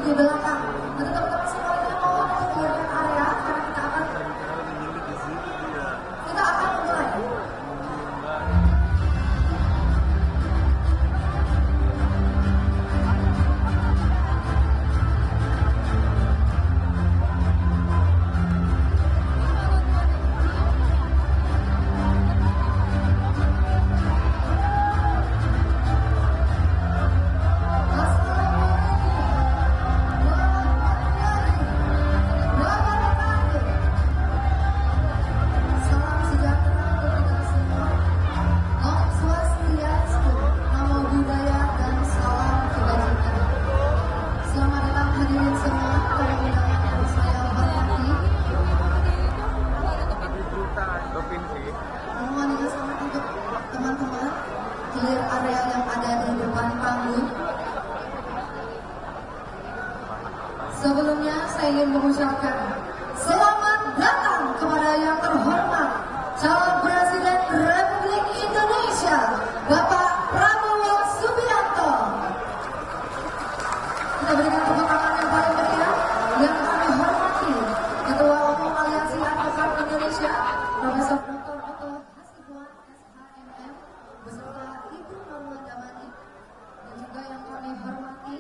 di belakang. Untuk teman-teman semuanya mohon clearkan area karena kita akan mulai. Clear area yang ada di depan panggung. Sebelumnya saya ingin mengucapkan selamat datang kepada yang terhormat calon Presiden Republik Indonesia Bapak Prabowo Subianto. Kita berikan tepuk tangan yang paling meriah. Yang kami hormati Ketua Umum Aliansi Advokat Indonesia Profesor Dr. Otto Hasibuan SHMM beserta Ibu Marwan Damani, dan juga yang kami hormati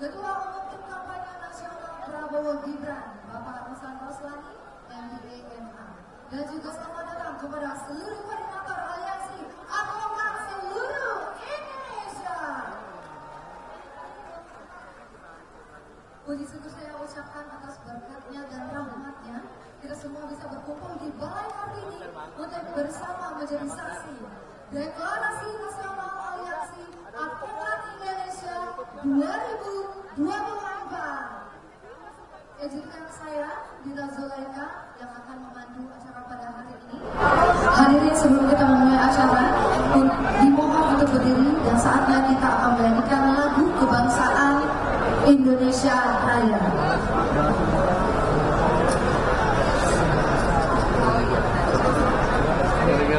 Ketua Umum Tim Kampanye Nasional Prabowo Gibran Bapak Rosan Roslani MBA MA, dan juga selamat datang kepada seluruh koordinator aliansi advokat seluruh Indonesia. Puji syukur saya ucapkan atas berkatnya dan rahmatnya kita semua bisa berkumpul di Balai Kartini untuk bersama menjadi saksi Deklarasi Nasional Aliansi Advokat Indonesia 2024. Izinkan saya Dita Zulaika yang akan memandu acara pada hari ini. Hadirin, sebelum kita memulai acara, dimohon untuk berdiri dan saatnya kita akan menyanyikan lagu kebangsaan Indonesia Raya.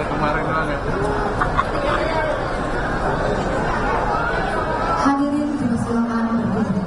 Kemarin banget. Hadirin dipersilakan berdiri.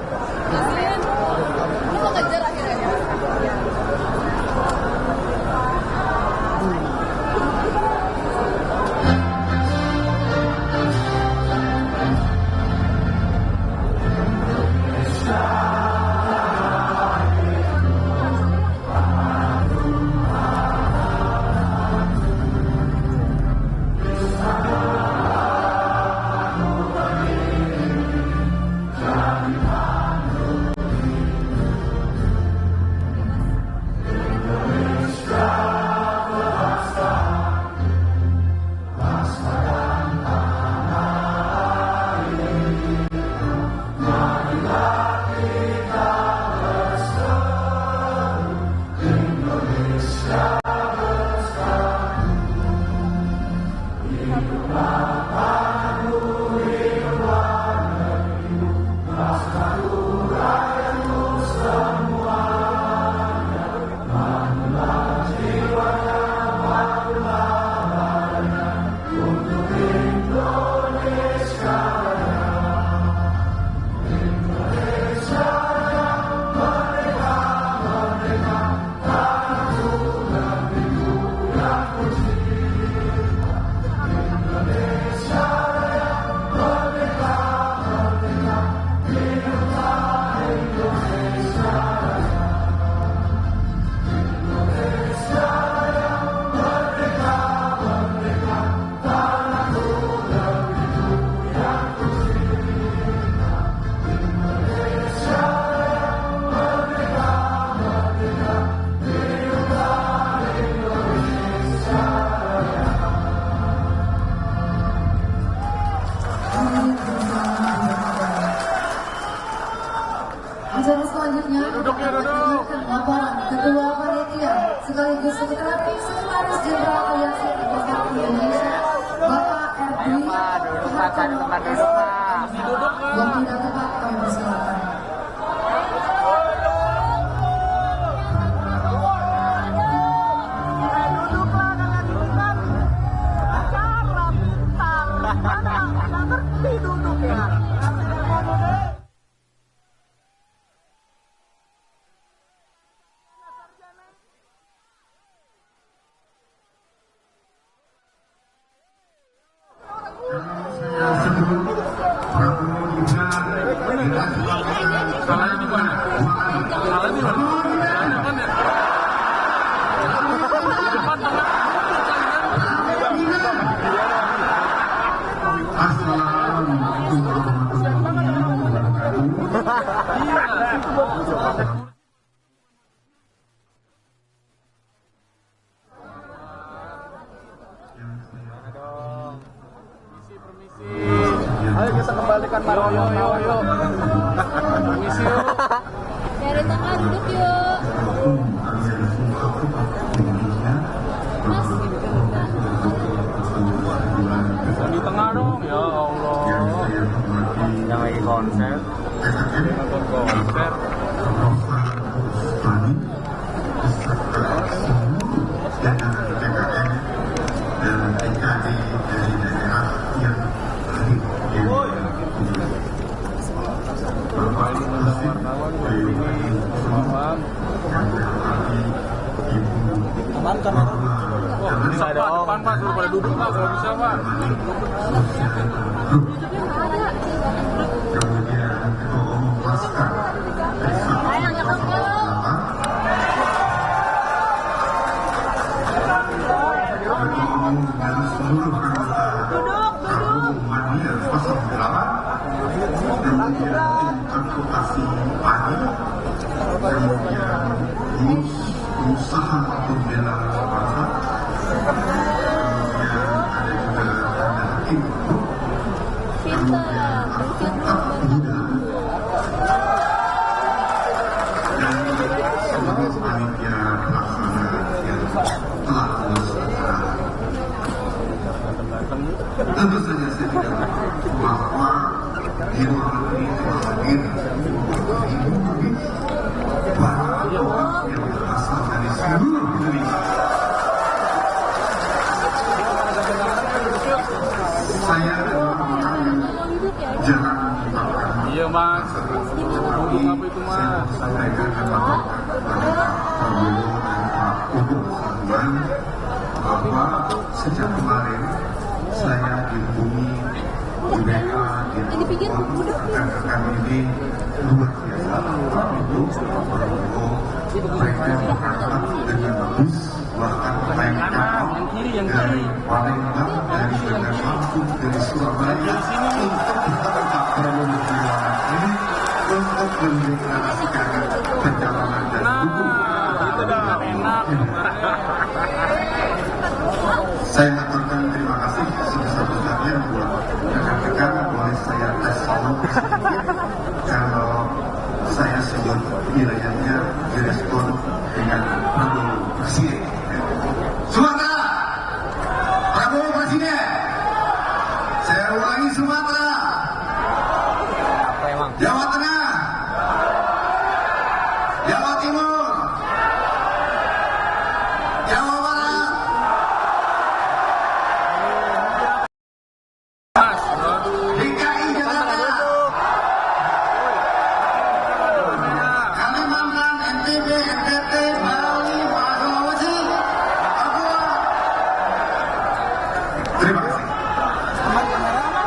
Acara selanjutnya laporan Ketua Panitia sekaligus Sekretaris Jenderal Aliansi Advokat Indonesia Bapak Erdi Hartono. Waktu dan tempat kami persilakan. Mana ngerti duduk ya. Ayo kita kembalikan Maroyo, yuk. Permisi yuk. Dari tengah duduk yuk. Mas. Di tengah dong, ya Allah. Yang lagi konser. Nonton konser. dan PKN dan TKD dari daerah yang hadir. Bapak Presiden Bapak Bisa depan Pak, suruh pada duduk Pak, kalau bisa Pak. kemudian Ketua Umum Laskar dan seluruh anggota Kampung Mania 08, kemudian tim transportasi pagi, kemudian Gus Usaha Pembela Bangsa, kemudian ada juga Anda Hakim, kemudian Advokat Muda, dan seluruh panitia pelaksana yang telah melaksanakan. Tentu saja saya tidak bahwa di ruangan ini telah hadir para orang yang berasal dari seluruh Indonesia. Saya adalah orang yang jarang mengungkapkan. Iya Mas, duduk apa itu Mas? Saya akan Pak Prabowo dan Pak Ubud Sabuan bahwa sejak kemarin saya dihubungi di BK, di rekan-rekan ini luar biasa. Pak itu Pak Prabowo mereka berangkat dengan bus bahkan naik kapal dari Palembang, dari Bandar Lampung, dari Surabaya untuk bertemu Pak Prabowo di ruangan ini untuk mendeklarasikan pencalonan dan dukung saya aturkan terima kasih sebesar-besarnya buat rekan-rekan. Boleh saya tes follow sedikit kalau saya sebut wilayahnya direspon dengan Prabowo Presiden. Sumatera, Prabowo Presiden. Saya ulangi, Sumatera, Jawa Tengah, Jawa Timur, Jawa Barat, DKI Jakarta, Kalimantan, NTB, NTT, Bali, Sulawesi, Papua. Terima kasih.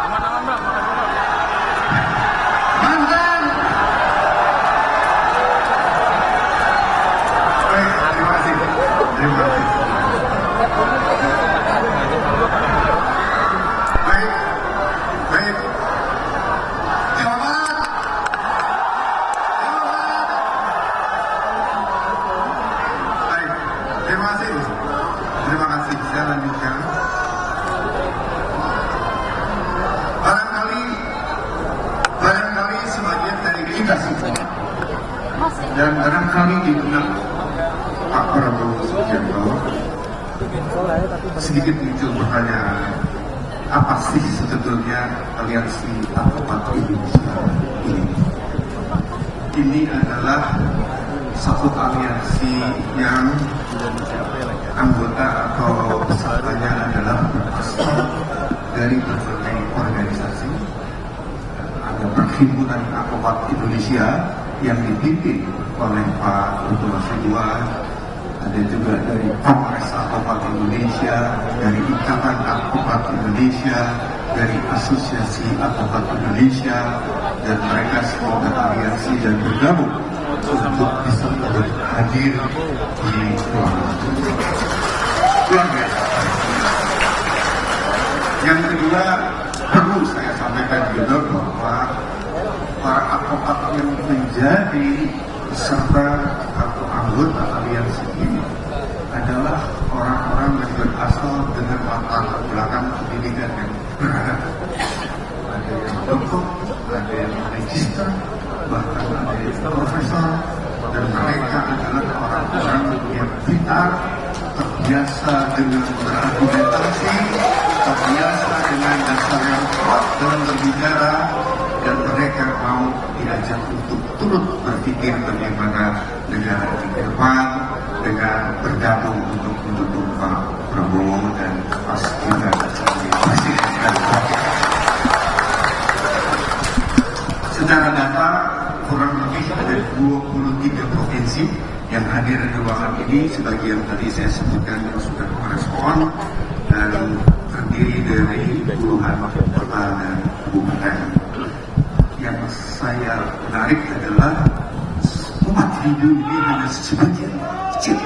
Aman-aman Bang, Mantan. Baik, terima kasih. Terima kasih. Baik, baik. Jawa Barat. Jawa Barat. Baik, terima kasih. Terima kasih. Saya lanjutkan. Barangkali sebagian dari kita semua dan barangkali di benak Pak Prabowo Subianto sedikit muncul pertanyaan, apa sih sebetulnya aliansi Advokat Indonesia ini? Ini adalah satu aliansi yang anggota atau pesertanya adalah berasal dari berbagai organisasi. Ada Perhimpunan Advokat Indonesia yang dipimpin oleh Pak Utut Sibuan, ada juga dari Kongres Advokat Indonesia, dari Ikatan Advokat Indonesia, dari Asosiasi Advokat Indonesia, dan mereka semua beraliansi dan bergabung untuk bisa hadir di ruangan. Luar biasa. Yang kedua, perlu saya sampaikan juga bahwa para advokat yang menjadi peserta atau anggota aliansi ini adalah orang-orang yang berasal dengan latar belakang pendidikan yang beragam. Ada yang dokter, ada yang magister, bahkan ada yang profesor, dan mereka adalah orang-orang yang pintar, terbiasa dengan berargumentasi, terbiasa dengan dasar yang kuat dalam berbicara, dan mereka mau diajak untuk turut berpikir bagaimana negara di depan dengan bergabung untuk mendukung Pak Prabowo dan Mas Gibran sebagai presiden dan wakil. Secara data kurang lebih ada 23 provinsi yang hadir di ruangan ini, sebagian tadi saya sebutkan yang sudah merespon, dan terdiri dari puluhan kota dan kabupaten. Yang saya menarik adalah umat Hindu ini hanya sebagian kecil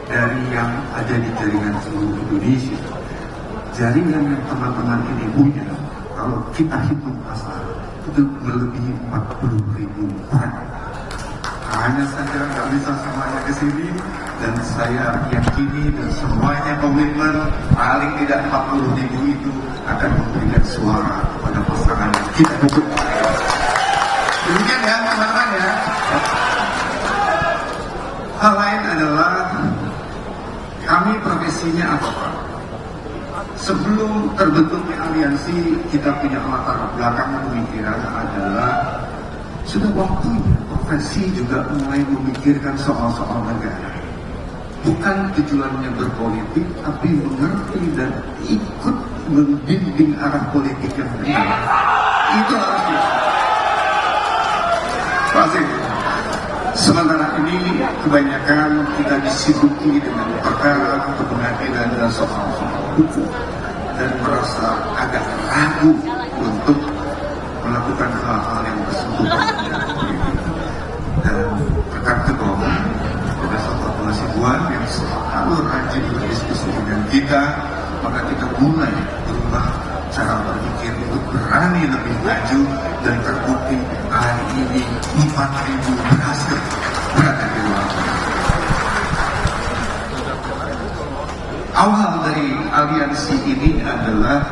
dari yang ada di jaringan seluruh Indonesia. Jaringan yang teman-teman ini punya, kalau kita hitung pasar, itu melebihi 40.000 orang. Hanya saja nggak bisa semuanya ke sini, dan saya yakini dan semuanya komitmen paling tidak 40.000 itu akan memberikan suara kepada pasangan yang kita dukung. Demikian ya teman-teman ya. Hal lain adalah kami profesinya apa Pak? Sebelum terbentuknya aliansi, kita punya latar belakang pemikiran adalah sudah waktunya profesi juga mulai memikirkan soal-soal negara. Bukan tujuannya berpolitik, tapi mengerti dan ikut membimbing arah politik yang benar. Itu harusnya. Pasti. Sementara ini kebanyakan kita disibuki dengan perkara pengadilan dan soal-soal hukum, dan merasa agak ragu untuk melakukan hal-hal yang bersangkutan dengan politik. Dan rekan ketua Profesor Fatma Hasibuan yang selalu rajin berdiskusi dengan kita, maka kita mulai berubah cara berpikir untuk berani lebih maju, dan terbukti hari ini 4.000 berhasil berada di luar. Awal dari aliansi ini adalah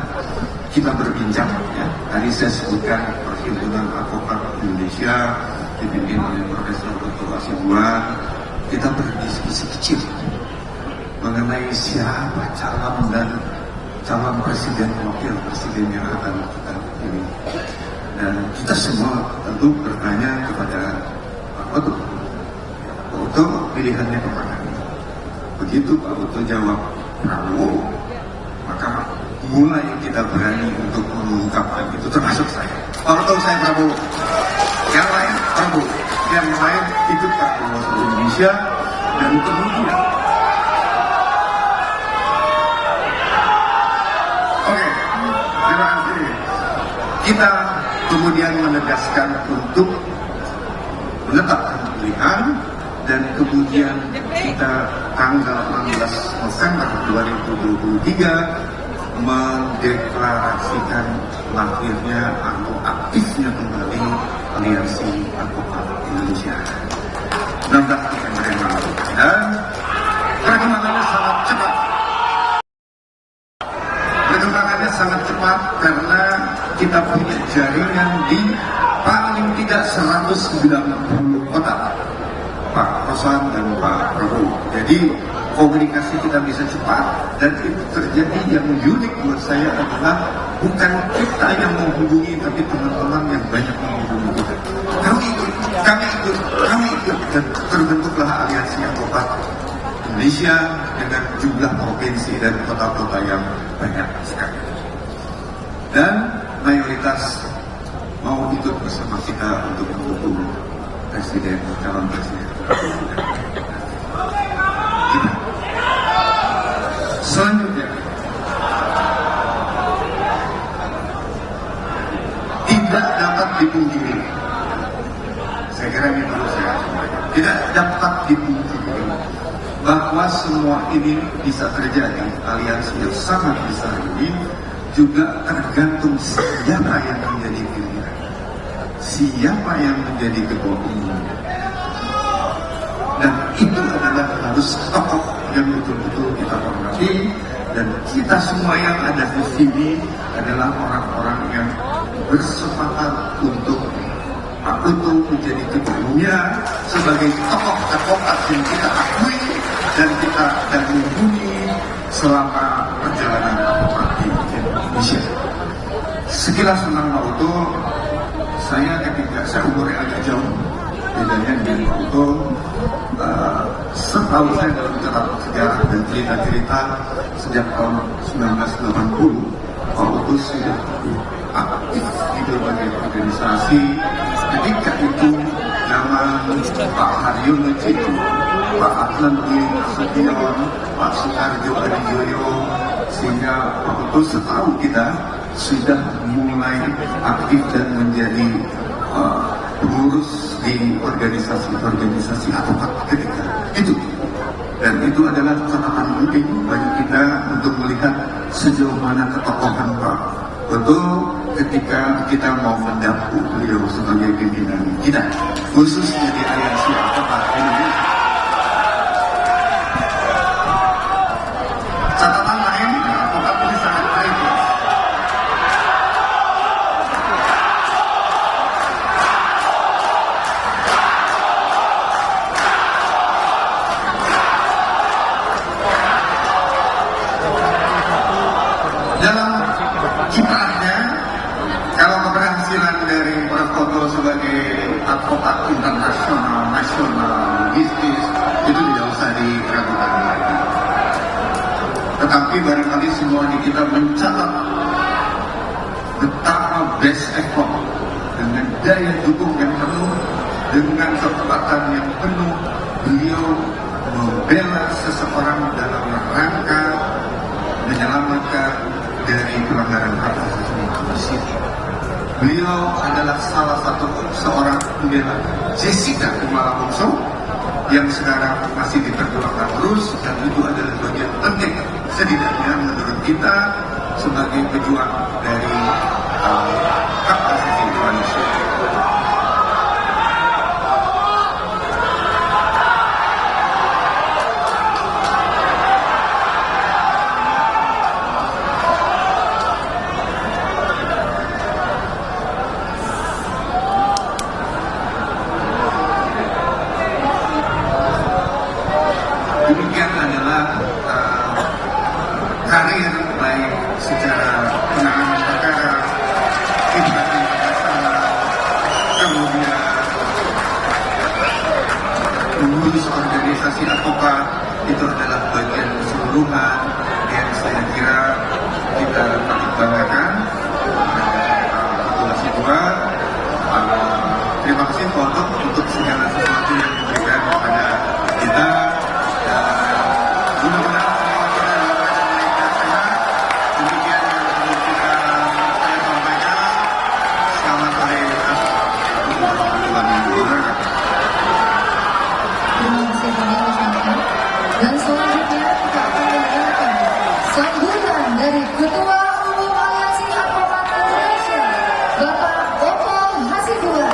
kita berbincang ya. Tadi saya sebutkan Perhimpunan Advokat Indonesia dipimpin oleh Profesor Dr. Hasibuan. Kita berdiskusi kecil mengenai siapa calon dan calon presiden wakil presiden yang akan kita pilih. Dan kita semua tentu bertanya kepada Pak Oto. Pak Oto pilihannya kemana? Begitu Pak Oto jawab Prabowo, maka mulai kita berani untuk mengungkapkan itu, termasuk saya. Pak Oto saya Prabowo, yang lain Prabowo, yang lain ikut Prabowo Indonesia. Dan kemudian terima kasih. Kita kemudian menegaskan untuk menetapkan pilihan, dan kemudian kita tanggal 16 November 2023 mendeklarasikan lahirnya atau aktifnya kembali Aliansi Advokat Indonesia. 16 November yang lalu, dan perkembangannya sangat cepat. Perkembangannya sangat cepat karena kita punya jaringan di paling tidak 190 kota, Pak Rosan dan Pak Prabowo. Jadi komunikasi kita bisa cepat, dan itu terjadi. Yang unik buat saya adalah bukan kita yang menghubungi, tapi teman-teman yang banyak menghubungi kita. Kami ikut, dan terbentuklah Aliansi Advokat Indonesia dengan jumlah provinsi dan kota-kota yang banyak sekali. Dan mayoritas mau ikut bersama kita untuk mendukung presiden, calon presiden. Selanjutnya, tidak dapat dipungkiri. Saya kira ini perlu saya sampaikan. Tidak dapat dipungkiri bahwa semua ini bisa terjadi. Aliansi yang sangat besar ini juga tergantung siapa yang menjadi pilihan, siapa yang menjadi ketua umum. Dan itu adalah harus tokoh yang betul-betul kita hormati, dan kita semua yang ada di sini adalah orang-orang yang bersepakat untuk Pak Putu menjadi ketua umumnya sebagai tokoh advokat yang kita akui dan kita akan menghubungi selama perjalanan advokat di Indonesia. Sekilas tentang Pak Putu, saya ketika saya umurnya agak jauh bedanya dengan Pak Putu. Setahu saya dalam catatan sejarah dan cerita-cerita sejak tahun 1980, Pak Putu sudah aktif di berbagai organisasi. Ketika itu zaman Pak Haryono Citu, Pak Adnan Dwi Nasution, Pak Soekarjo Adijoyo, sehingga Pak Putu setahu kita sudah mulai aktif dan menjadi pengurus di organisasi advokat ketika itu. Dan itu adalah catatan penting bagi kita untuk melihat sejauh mana ketokohan Pak Putu ketika kita mau mendapuk beliau sebagai pimpinan kita, khususnya di Aliansi Advokat Indonesia. Catatan lain, advokat ini sangat baik. Dalam kiprahnya, kalau keberhasilan dari Pak Putu sebagai advokat internasional, nasional, bisnis, itu tidak usah diragukan lagi. Tetapi barangkali semua di kita mencatat betapa best effort dengan daya dukung yang penuh, dengan kekuatan yang penuh, beliau membela seseorang dalam rangka menyelamatkan dari pelanggaran hak asasi manusia. Beliau adalah salah satu seorang pembela Jessica Kumala Wongso yang sekarang masih diperjuangkan terus, dan itu adalah bagian penting setidaknya menurut kita sebagai pejuang dari hak asasi manusia. Demikian adalah karir baik secara penanganan perkara, tindakan pidana, kemudian mengurus organisasi advokat, itu adalah bagian keseluruhan yang saya kira kita patut banggakan. Populasi dua, terima kasih Pak untuk segala sesuatu yang diberikan kepada kita. Mudah-mudahan semua kita dalam keadaan sehat. Demikian yang perlu saya sampaikan. Selamat hari Assalamualaikum warahmatullahi wabarakatuh. Terima kasih banyak rekan-rekan. Dan selanjutnya kita akan mendengarkan sambutan dari Ketua Umum Aliansi Advokat Indonesia, Bapak Oto Hasibuan.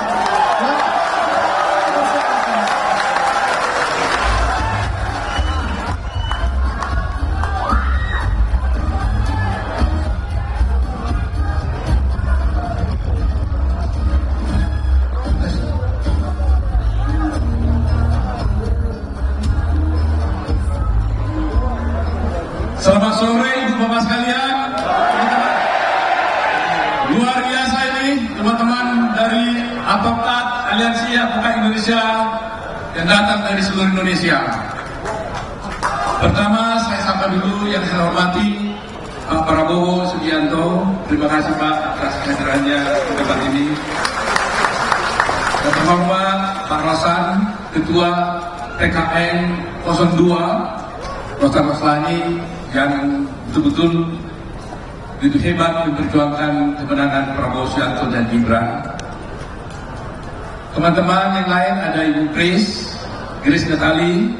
Selamat sore Ibu Bapak sekalian. Luar biasa ini teman-teman dari Advokat Aliansi Advokat Indonesia yang datang dari seluruh Indonesia. Pertama saya sapa dulu yang saya hormati Pak Prabowo Subianto. Terima kasih Pak atas kehadirannya di tempat ini. Yang terhormat Pak Rosan, Ketua TKN 02, Rosan Roslani, yang betul-betul begitu hebat memperjuangkan kemenangan Prabowo Subianto dan Gibran. Teman-teman yang lain ada Ibu Grace Natali,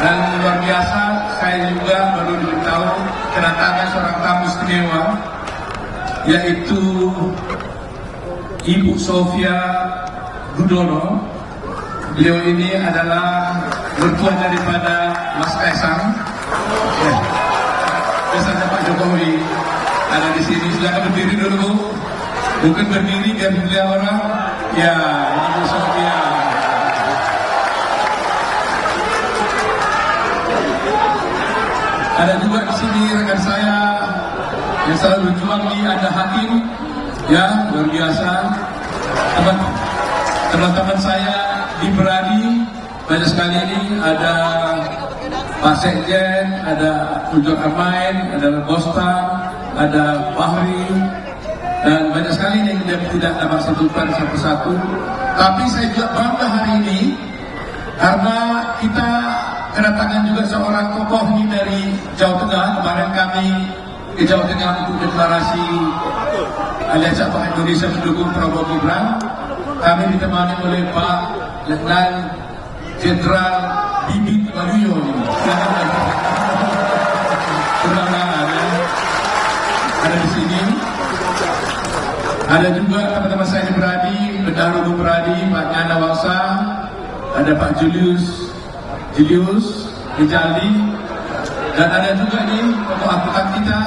Dan luar biasa, saya juga baru diberitahu kedatangan seorang tamu istimewa, yaitu Ibu Sofia Gudono. Beliau ini adalah mertua daripada Mas Kaisang. Biasanya Pak Jokowi ada di sini. Silakan berdiri dulu. Bukan berdiri biar dilihat orang. Ya, Ibu Sofia. Ada juga di sini rekan saya yang selalu berjuang di Ada Hakim, ya luar biasa. Teman-teman saya di Berani banyak sekali ini, ada Pak Sekjen, ada Ujur Amain, ada Bosta, ada Fahri, dan banyak sekali yang tidak dapat sebutkan satu-satu. Tapi saya juga bangga hari ini karena kita kedatangan juga seorang tokoh ini dari Jawa Tengah. Kemarin kami ke Jawa Tengah untuk deklarasi Aliansi Apok Indonesia mendukung Prabowo Gibran. Kami ditemani oleh Pak Letnan Jenderal Bibit Waluyo. Ada di sini. Ada juga teman-teman saya di Berani, Bendahara Berani, Pak Nyana Wangsa, ada Pak Julius Rijali, dan ada juga nih tokoh advokat kita,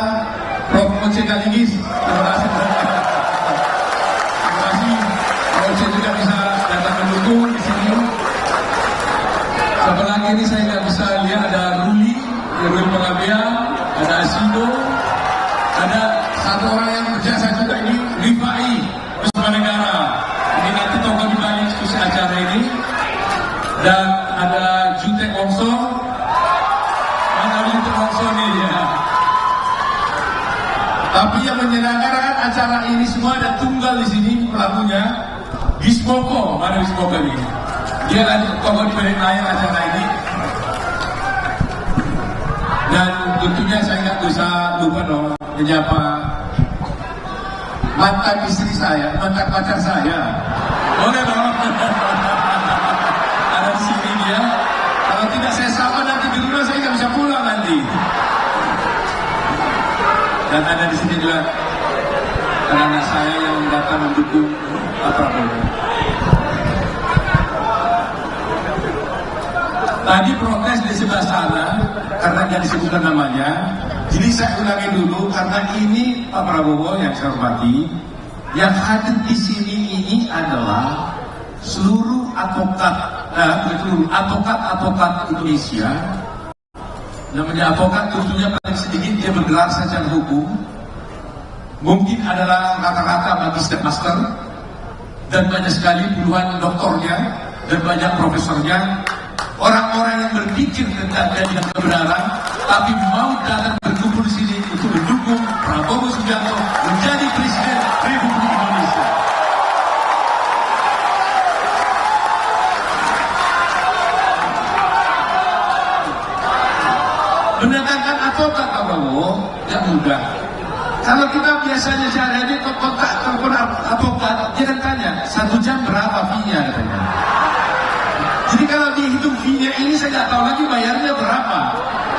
Prof. Oce Kaligis. Terima kasih. Terima kasih. Prof. Oce juga bisa datang mendukung di sini. Siapa lagi ini saya nggak bisa lihat, ada Ruli Pengabean, ada Asido, ada satu orang yang berjasa juga ini, Rifai Bersama Negara. Ini nanti tokoh di balik diskusi acara ini. Dan ada Jutek Wongso. Mana Jutek Wongso nih ya. Tapi yang menyelenggarakan acara ini semua ada tunggal di sini pelakunya. Gismoko, mana Gismoko ini? Dia ada tokoh di balik layar acara ini. Dan tentunya saya nggak bisa lupa dong menyapa mantan istri saya, mantan pacar saya. Boleh dong. Ada di sini dia. Kalau tidak saya sapa nanti di rumah saya nggak bisa pulang nanti. Dan ada di sini juga anak-anak saya yang datang mendukung Pak Prabowo. Tadi protes di sebelah sana karena tidak disebutkan namanya. Jadi saya ulangi dulu karena ini Pak Prabowo yang saya hormati. Yang hadir di sini ini adalah seluruh advokat Indonesia. Namanya advokat tentunya paling sedikit dia bergelar secara hukum. Mungkin adalah rata-rata magister master dan banyak sekali puluhan doktornya dan banyak profesornya. Orang-orang yang berpikir tentang keadilan kebenaran, tapi mau datang berkumpul di sini untuk mendukung Prabowo Subianto menjadi Presiden Republik Indonesia. Mendatangkan advokat Prabowo tidak mudah. Kalau kita biasanya sehari-hari kontak telepon advokat, dia kan tanya 1 jam berapa fee-nya katanya. Jadi kalau dihitung fee-nya ini saya nggak tahu lagi bayarnya berapa.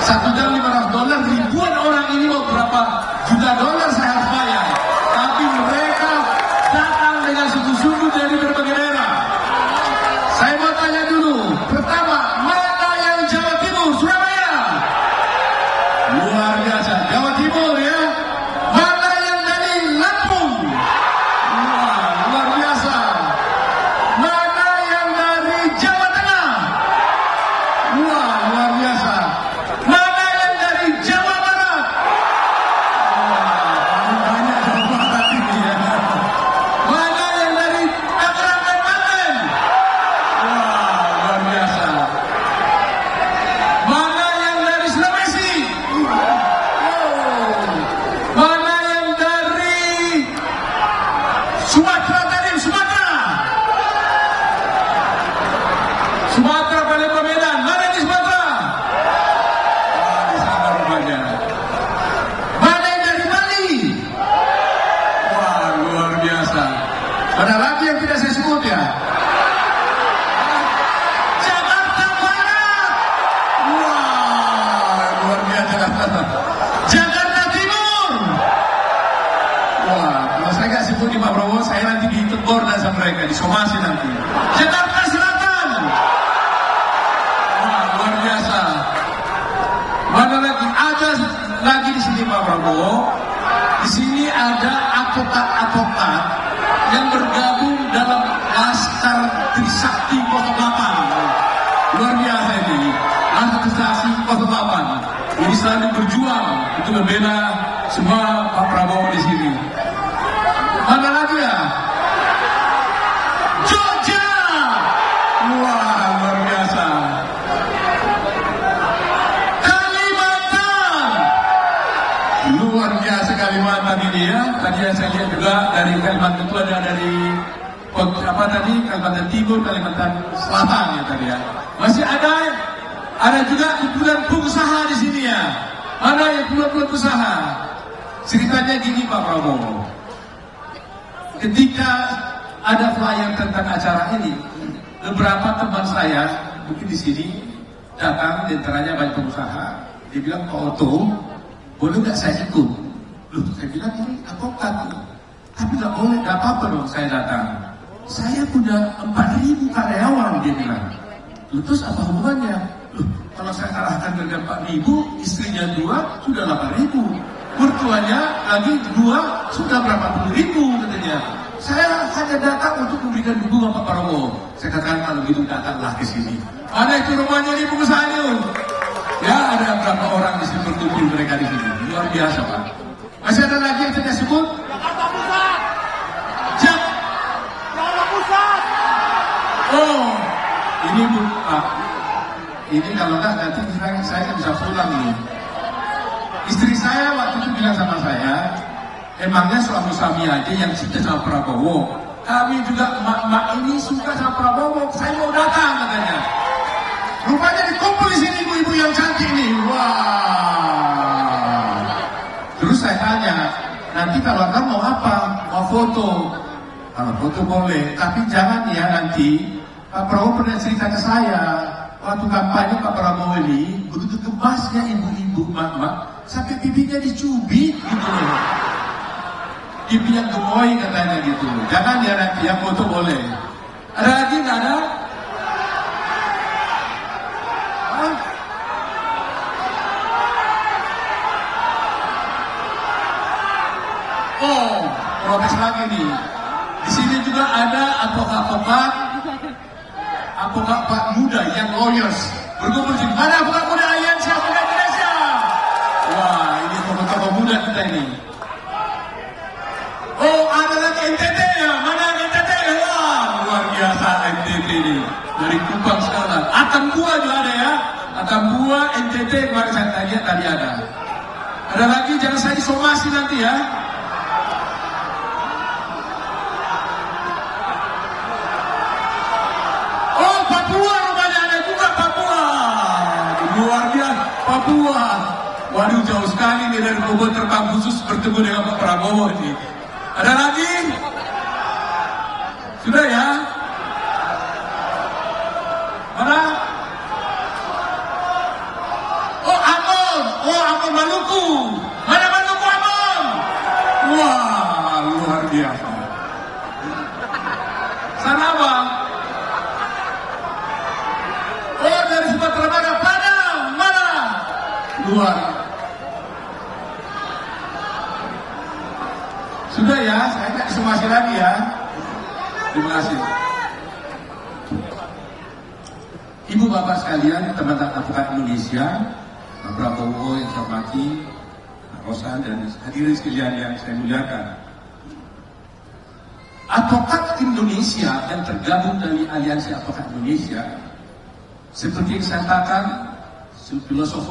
1 jam $500, ribuan orang ini mau berapa juta dolar saya harus bayar. Tapi mereka datang dengan sungguh-sungguh dari berbagai daerah. Saya mau tanya dulu, pertama, mana yang Jawa Timur, Surabaya? Luar biasa, Jawa Timur ya. Mana yang dari Lampung? Wah, luar biasa. Mana yang dari Jawa Tengah? Wah, luar biasa. Mana yang dari Jawa Barat? Wah, Jakarta Timur. Wah, kalau saya nggak sebut di Pak Prabowo, saya nanti ditegur sama mereka, disomasi nanti. Jakarta Selatan. Wah, luar biasa. Mana lagi? Ada lagi di sini Pak Prabowo. Di sini ada advokat-advokat yang bergabung dalam Laskar Trisakti 08. Luar biasa ini. Laskar Trisakti 08. Ini selalu berjuang untuk membela semua Pak Prabowo di sini. Mana lagi ya? Jogja. Wah, luar biasa. Kalimantan. Luar biasa Kalimantan ini ya. Tadi yang saya lihat juga dari Kalimantan itu ada dari Kalimantan Timur, Kalimantan Selatan ya tadi ya. Masih ada juga kumpulan pengusaha di sini ya. Mana yang kumpulan pengusaha? Ceritanya gini Pak Prabowo. Ketika ada flyer tentang acara ini, beberapa teman saya mungkin di sini datang, diantaranya banyak pengusaha. Dia bilang, Pak Otto, boleh nggak saya ikut? Loh, saya bilang ini advokat, tapi nggak boleh, nggak apa-apa dong saya datang. Saya punya 4.000 karyawan, dia bilang. Loh, terus apa hubungannya? Loh, kalau saya arahkan dengan 4.000, istrinya 2 sudah 8.000. Mertuanya lagi 2 sudah berapa puluh ribu katanya. Saya hanya datang untuk memberikan dukungan Pak Prabowo. Saya katakan kalau gitu datanglah ke sini. Mana itu rumahnya di pengusaha ini? Ya ada berapa orang di sini berkumpul mereka di sini. Luar biasa Pak. Masih ada lagi yang saya sebut? Jakarta Pusat. Jakarta Pusat. Oh, ini Bu Pak. Ini kalau enggak nanti saya bisa pulang nih. Istri saya waktu itu bilang sama saya, emangnya suami aja yang cinta sama Prabowo. Kami juga mak ini suka sama Prabowo. Saya mau datang katanya. Rupanya dikumpul di sini ibu-ibu yang cantik nih. Wah. Terus saya tanya, nanti kalau kamu mau apa? Mau foto? Kalau foto boleh, tapi jangan ya nanti. Pak Prabowo pernah cerita ke saya. Waktu kampanye Pak Prabowo ini, begitu kebasnya ibu-ibu, mak-mak, sampai pipinya dicubit gitu loh. Pipi yang gemoy katanya gitu. Jangan ya nanti, yang foto boleh. Ada lagi nggak ada? Hah? Oh, protes lagi nih. Di sini juga ada advokat-advokat muda yang lawyers berkumpul di sini. Mana advokat muda Aliansi Advokat Indonesia? Wah, ini tokoh-tokoh muda kita ini. Oh, ada lagi NTT ya? Mana NTT? Wah, luar biasa NTT ini. Dari Kupang sekarang. Atambua juga ada ya. Atambua, NTT, kemarin saya lihat tadi ada. Ada lagi, jangan saya disomasi nanti ya. Papua. Waduh, jauh sekali nih dari Bogor terbang khusus bertemu dengan Pak Prabowo ini. Ada lagi? Sudah ya? Mana? Oh, Ambon. Oh, Ambon Maluku. Mana Maluku Ambon? Wah, luar biasa. Sana apa? Oh, dari Sumatera Barat. Luar. Sudah ya, saya nggak disomasi lagi ya. Terima kasih. Ibu bapak sekalian, teman-teman advokat Indonesia, Pak Prabowo yang saya hormati, Pak Rosan dan hadirin sekalian yang saya muliakan. Advokat Indonesia yang tergabung dari Aliansi Advokat Indonesia, seperti yang saya katakan, filosof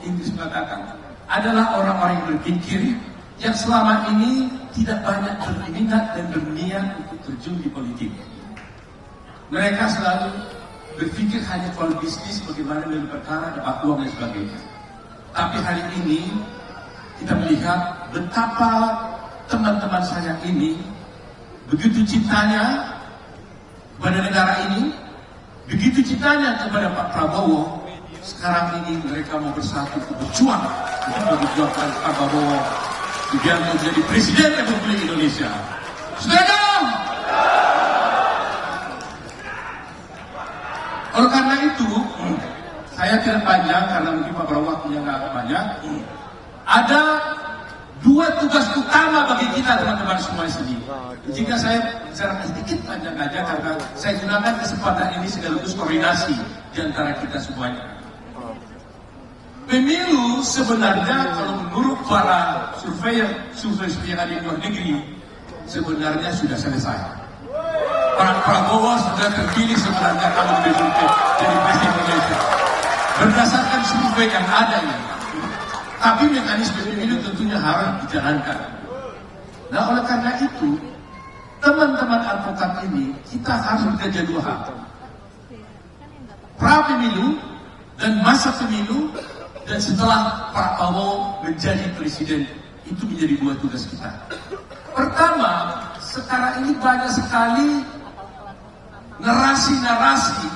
Inggris mengatakan adalah orang-orang yang berpikir yang selama ini tidak banyak berminat dan berniat untuk terjun di politik. Mereka selalu berpikir hanya soal bisnis, bagaimana dengan perkara, dapat uang dan sebagainya. Tapi hari ini kita melihat betapa teman-teman saya ini begitu cintanya kepada negara ini, begitu cintanya kepada Pak Prabowo, sekarang ini mereka mau bersatu untuk berjuang untuk memperjuangkan Pak Prabowo Subianto menjadi Presiden Republik Indonesia. Setuju? Oleh karena itu, saya tidak panjang karena mungkin Pak Prabowo waktunya nggak banyak. Ada dua tugas utama bagi kita teman-teman semua di sini. Jika saya bicara sedikit panjang aja karena saya gunakan kesempatan ini sekaligus koordinasi di antara kita semuanya. Pemilu sebenarnya kalau menurut para survei yang ada di luar negeri sebenarnya sudah selesai. Pak Prabowo sudah terpilih sebenarnya kalau disurvei jadi Presiden Indonesia berdasarkan survei yang ada ini. Tapi mekanisme pemilu tentunya harus dijalankan. Nah, oleh karena itu, teman-teman advokat ini kita harus bekerja dua hal. Pra pemilu dan masa pemilu dan setelah Pak Prabowo menjadi presiden, itu menjadi dua tugas kita. Pertama, sekarang ini banyak sekali narasi-narasi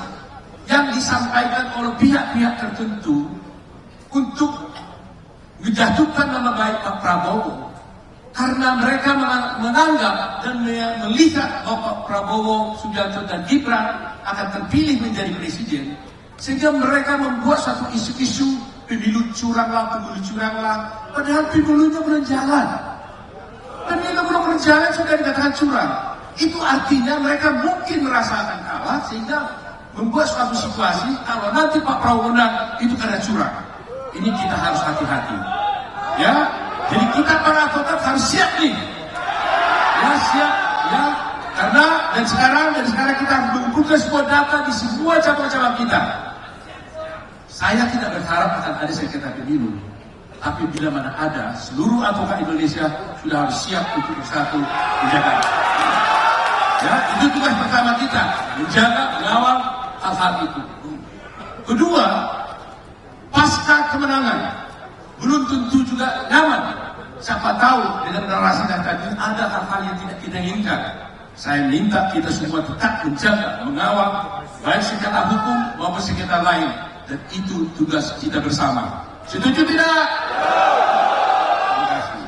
yang disampaikan oleh pihak-pihak tertentu untuk menjatuhkan nama baik Pak Prabowo karena mereka menganggap dan melihat bahwa Pak Prabowo Subianto dan Gibran akan terpilih menjadi presiden, sehingga mereka membuat satu isu-isu pemilu curang lah, padahal pemilunya belum jalan. Pemilu belum berjalan sudah dikatakan curang. Itu artinya mereka mungkin merasakan kalah sehingga membuat suatu situasi kalau nanti Pak Prabowo menang itu karena curang. Ini kita harus hati-hati, ya. Jadi kita para advokat harus siap nih, ya siap, ya. Karena dan sekarang kita harus mengumpulkan sebuah data di semua cabang-cabang kita. Saya tidak berharap akan ada sengketa pemilu, tapi bila mana ada, seluruh advokat Indonesia sudah harus siap untuk bersatu menjaga. Ya, itu tugas pertama kita, menjaga, mengawal hal-hal itu. Kedua, pasca kemenangan belum tentu juga nyaman. Siapa tahu dengan narasi dan tadi ada hal-hal yang tidak kita inginkan. Saya minta kita semua tetap menjaga, mengawal baik sengketa hukum maupun sengketa lain, dan itu tugas kita bersama. Setuju tidak? Terima kasih.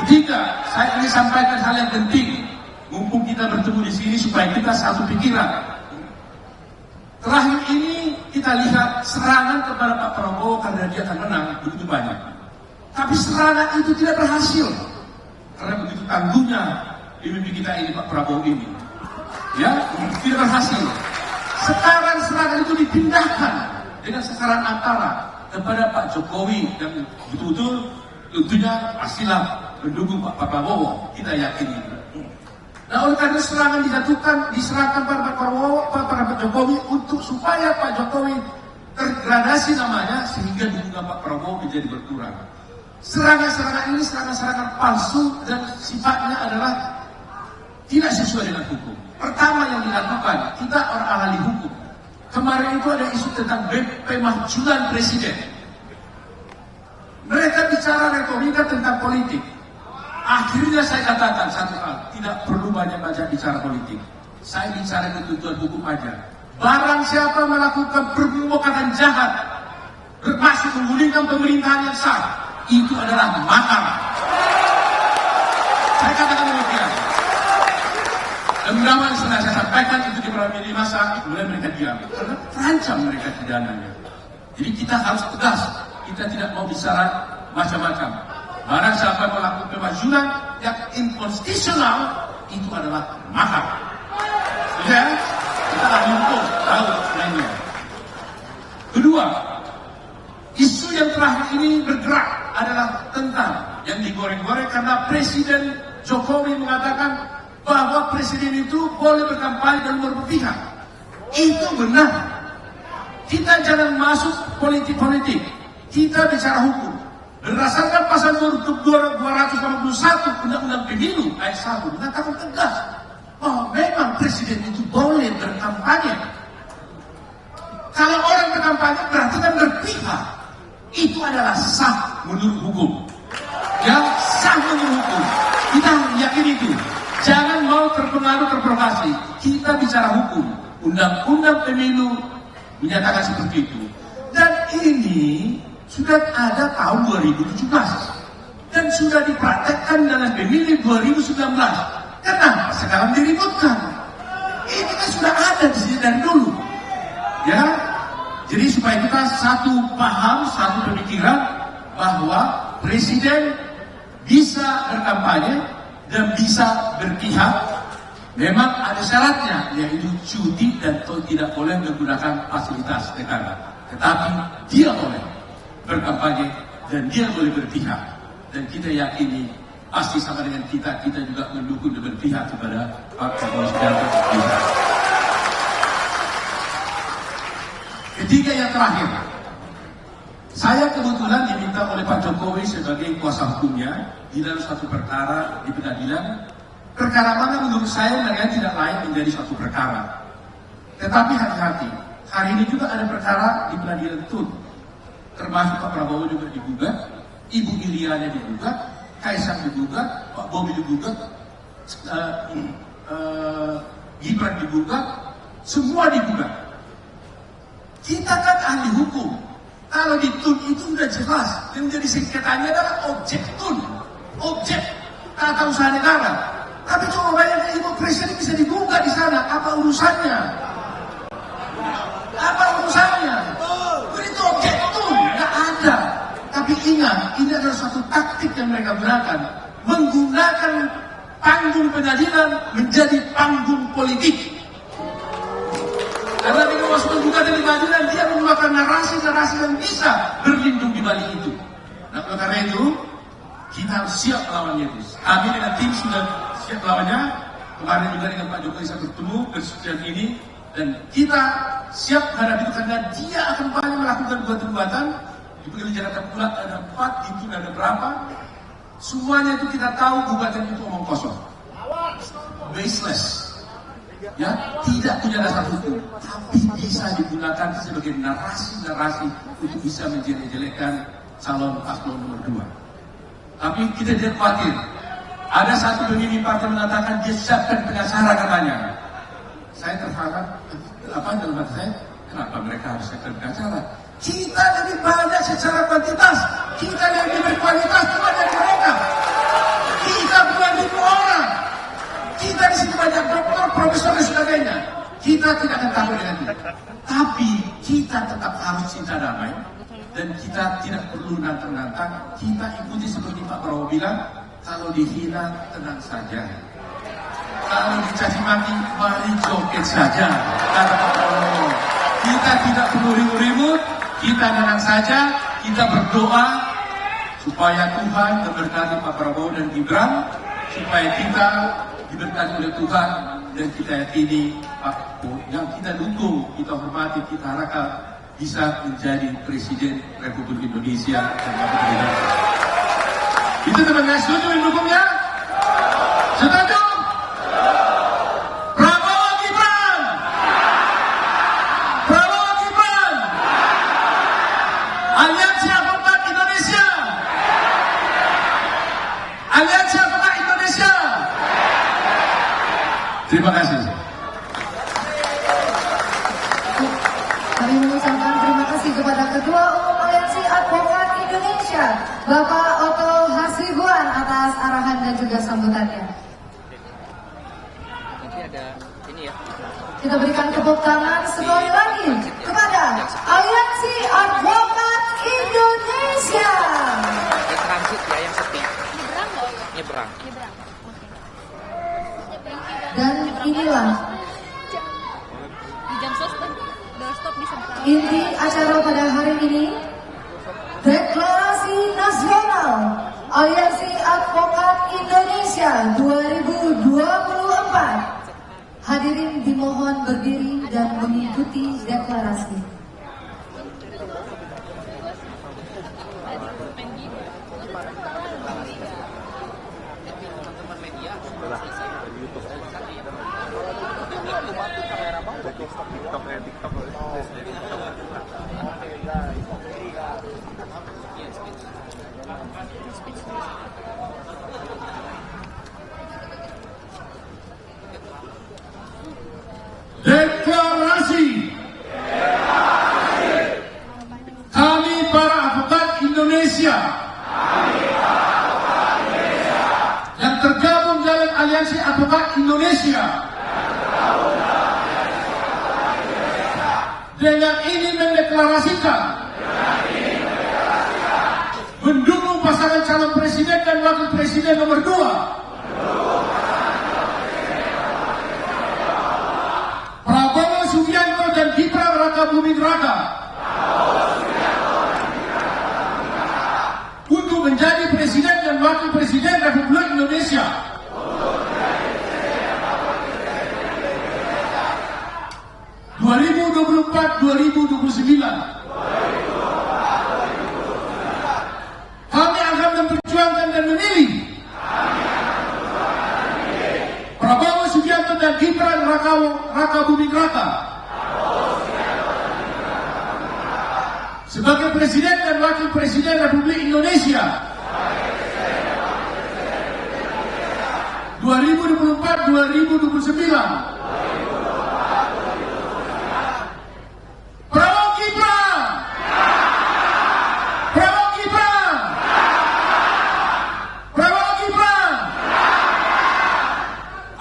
Ketiga, saya ingin sampaikan hal yang penting. Mumpung kita bertemu di sini supaya kita satu pikiran. Terakhir ini kita lihat serangan kepada Pak Prabowo karena dia akan menang begitu banyak. Tapi serangan itu tidak berhasil karena begitu tangguhnya pemimpin kita ini Pak Prabowo ini, ya tidak berhasil. Sekarang serangan itu dipindahkan dengan sekarang antara kepada Pak Jokowi dan betul-betul tentunya pastilah mendukung Pak Prabowo. Kita yakin itu. Nah, oleh karena serangan diserahkan pada Pak Prabowo, pada Pak Jokowi untuk supaya Pak Jokowi tergradasi namanya sehingga dukungan Pak Prabowo menjadi berkurang. Serangan-serangan ini serangan-serangan palsu dan sifatnya adalah tidak sesuai dengan hukum. Pertama yang dilakukan, kita orang ahli hukum. Kemarin itu ada isu tentang pemajuan presiden. Mereka bicara retorika tentang politik. Akhirnya saya katakan satu hal, tidak perlu banyak-banyak bicara politik. Saya bicara ketentuan hukum aja. Barang siapa melakukan perbuatan jahat, bermaksud menggulingkan pemerintahan yang sah, itu adalah makar. Saya katakan demikian. Dan mudah-mudahan sudah saya sampaikan itu di beberapa media massa, kemudian mereka diam. Karena terancam mereka pidananya. Jadi kita harus tegas. Kita tidak mau bicara macam-macam. Barang siapa melakukan pemajuan yang inkonstitusional, itu adalah makar. Ya, kita ahli hukum tahu lainnya. Kedua, isu yang terakhir ini bergerak adalah tentang yang digoreng-goreng karena Presiden Jokowi mengatakan bahwa presiden itu boleh berkampanye dan berpihak. Itu benar. Kita jangan masuk politik-politik. Kita bicara hukum. Berdasarkan pasal 281 Undang-Undang Pemilu ayat 1 mengatakan tegas bahwa memang presiden itu boleh berkampanye. Kalau orang berkampanye berarti kan berpihak. Itu adalah sah menurut hukum. Yang sah menurut hukum. Kita yakin itu. Jangan mau terprovokasi. Kita bicara hukum. Undang-Undang Pemilu menyatakan seperti itu. ini sudah ada tahun 2017 dan sudah dipraktekkan dalam pemilu 2019. Kenapa sekarang diributkan? Ini kan sudah ada di sini dari dulu, ya. Jadi supaya kita satu paham, satu pemikiran bahwa presiden bisa berkampanye dan bisa berpihak. Memang ada syaratnya, yaitu cuti dan tidak boleh menggunakan fasilitas negara. Tetapi dia boleh berkampanye dan dia boleh berpihak. Dan kita yakini pasti sama dengan kita juga mendukung dan berpihak kepada Pak Prabowo Subianto. Ketiga yang terakhir, saya kebetulan diminta oleh Pak Jokowi sebagai kuasa hukumnya di dalam satu perkara di pengadilan. Perkara mana menurut saya mereka tidak layak menjadi suatu perkara. Tetapi hati-hati, hari ini juga ada perkara di pengadilan Tun. Termasuk Pak Prabowo juga digugat, Ibu Iriana digugat, Kaisang digugat, Pak Bobi digugat, Gibran digugat, semua digugat. Kita kan ahli hukum. Kalau di Tun itu sudah jelas, yang menjadi sengketanya adalah objek Tun, objek tata usaha negara. Tapi coba bayangkan Ibu Presiden bisa digugat di sana, apa urusannya? Apa urusannya? Itu objek Tun, nggak ada. Tapi ingat, ini adalah suatu taktik yang mereka gunakan, menggunakan panggung pengadilan menjadi panggung politik. Karena dengan masuk gugatan di pengadilan, dia menggunakan narasi-narasi yang bisa berlindung di balik itu. Nah, oleh karena itu, kita harus siap lawannya itu. Kami dengan tim sudah siap lawannya. Kemarin juga dengan Pak Jokowi saya bertemu kesempatan ini, dan kita siap menghadapi itu karena dia akan banyak melakukan perbuatan. Di pengadilan Jakarta pula ada 4, itu ada berapa? Semuanya itu kita tahu gugatan itu omong kosong, baseless. Ya, tidak punya dasar hukum, tapi bisa digunakan sebagai narasi-narasi untuk bisa menjelek-jelekkan calon paslon nomor 2. Tapi kita tidak khawatir. Ada satu pemimpin partai mengatakan dia siapkan pengacara katanya. Saya terharap, apa dalam hati saya, kenapa mereka harus siapkan pengacara? Kita lebih banyak secara kuantitas, kita lebih berkualitas cuma dari mereka. Kita bukan 1.000 orang. Kita di sini banyak dokter, profesor dan sebagainya. Kita tidak akan takut dengan itu. Tapi kita tetap harus cinta damai dan kita tidak perlu nantang-nantang. Kita ikuti seperti Pak Prabowo bilang, kalau dihina tenang saja. Kalau dicaci maki, mari joget saja. Kata Pak Prabowo, kita tidak perlu ribut-ribut, kita tenang saja, kita berdoa supaya Tuhan memberkati Pak Prabowo dan Gibran, supaya kita diberkati oleh Tuhan, dan kita yakini Pak yang kita dukung, kita hormati, kita harapkan bisa menjadi Presiden Republik Indonesia dan Bapak Presiden. Itu teman-teman setuju mendukungnya? Setuju? Prabowo Gibran! Prabowo Gibran! Aliansi Advokat Indonesia! Aliansi Advokat Indonesia! Terima kasih. Kami mengucapkan terima kasih kepada Ketua Umum Aliansi Advokat Indonesia, Bapak Otto Hasibuan, atas arahan dan juga sambutannya. Nanti ada ini ya. Kita berikan tepuk tangan sekali lagi kepada Aliansi Advokat Indonesia. Yang transit ya, yang sepi. Nyebrang nggak? Nyebrang. Nyebrang. Dan inilah Di jam sos kan doorstop di seberang. inti acara pada hari ini, Deklarasi Nasional Aliansi Advokat Indonesia 2024. Hadirin dimohon berdiri dan mengikuti deklarasi. Deklarasi Indonesia yang tergabung dalam Aliansi Advokat Indonesia dengan ini mendeklarasikan mendukung pasangan calon presiden dan wakil presiden nomor 2 Prabowo Subianto dan Gibran Rakabuming Raka untuk menjadi presiden dan wakil presiden Republik Indonesia. Kami akan memperjuangkan dan memilih Prabowo Subianto dan Gibran Rakabuming Raka sebagai presiden dan wakil presiden Republik Indonesia 2024-2029.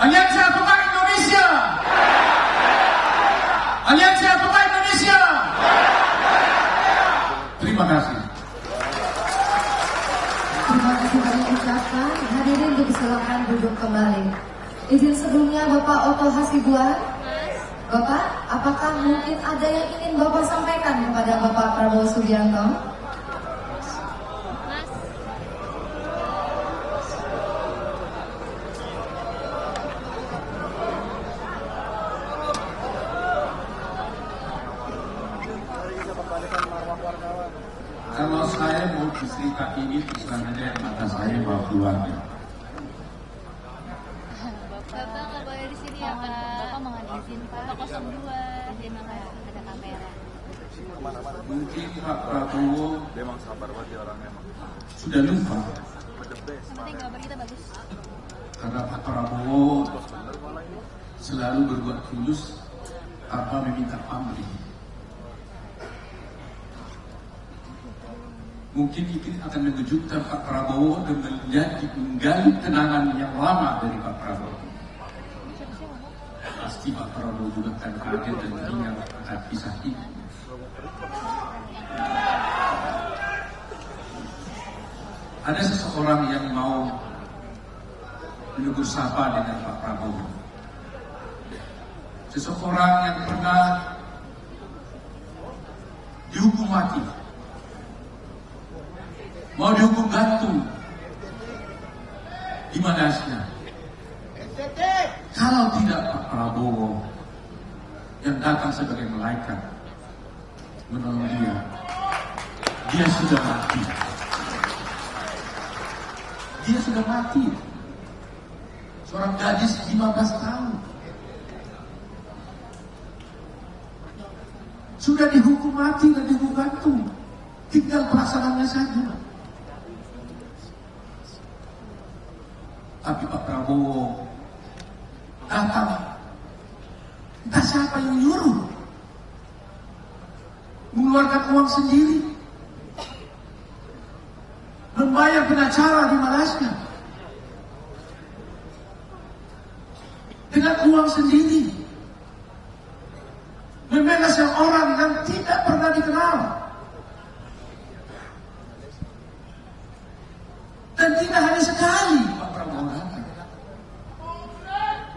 Aliansi Advokat Indonesia. Aliansi Advokat Indonesia. Terima kasih. Terima kasih kami ucapkan. Hadirin dipersilakan duduk kembali. Izin sebelumnya Bapak Otto Hasibuan. Bapak, apakah mungkin ada yang ingin Bapak sampaikan kepada Bapak Prabowo Subianto? Kalau saya mau cerita ini, terus aja yang mata saya bawa keluarga. Bapak nggak boleh di sini ya Pak. Bapak mau izin Pak. Bapak 02. Terima kasih ada kamera. Mungkin Pak Prabowo sudah lupa. Yang penting kabar kita bagus. Karena Pak Prabowo selalu berbuat tulus tanpa meminta pamrih. Mungkin itu akan mengejutkan Pak Prabowo dan menggali kenangan yang lama dari Pak Prabowo. Pasti Pak Prabowo juga akan kaget dan ingat akan kisah ini. Ada seseorang yang mau menegur sapa dengan Pak Prabowo. Seseorang yang pernah dihukum mati, mau dihukum gantung di Malaysia. Kalau tidak Pak Prabowo yang datang sebagai malaikat menolong dia sudah mati. Dia sudah mati. Seorang gadis 15 tahun sudah dihukum mati dan dihukum gantung, tinggal pelaksanaannya saja. Tapi Pak Prabowo datang, entah siapa yang nyuruh, mengeluarkan uang sendiri, membayar pengacara di Malaysia dengan uang sendiri, membela seorang yang tidak pernah dikenal dan tidak hanya sekali. Pak Prabowo datang,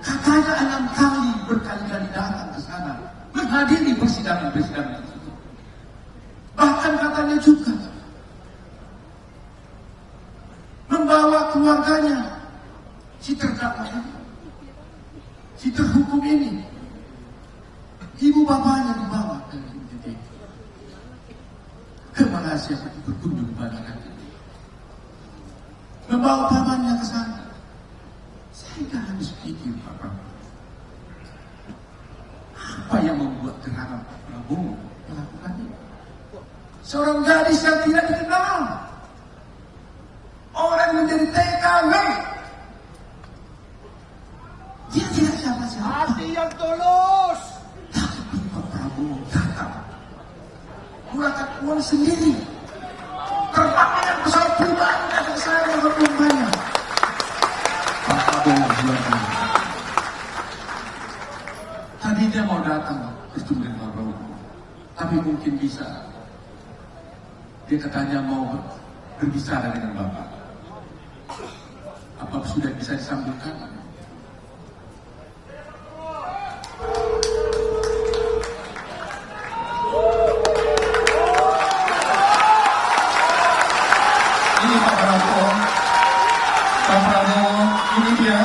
katanya 6 kali berkali-kali datang ke sana menghadiri persidangan-persidangan itu. Bahkan katanya juga membawa keluarganya, si terdakwa ini, si terhukum ini, ibu bapaknya dibawa ke Malaysia untuk berkunjung pada kami, membawa pamannya ke sana. Saya tidak habis pikir Pak Prabowo, apa yang membuat gerangan Pak Prabowo melakukan ini? Seorang gadis yang tidak dikenal, orang yang menjadi TKW, dia tidak siapa-siapa. Hati yang tulus. Tapi Pak Prabowo datang, menggunakan uang sendiri, terbang dengan luar biasa. Tadi dia mau datang bertemu dengan Pak Prabowo, tapi mungkin bisa. Dia katanya mau berbicara dengan Bapak. Apa sudah bisa disambungkan? Ini Pak Prabowo. Pak Prabowo, ini dia.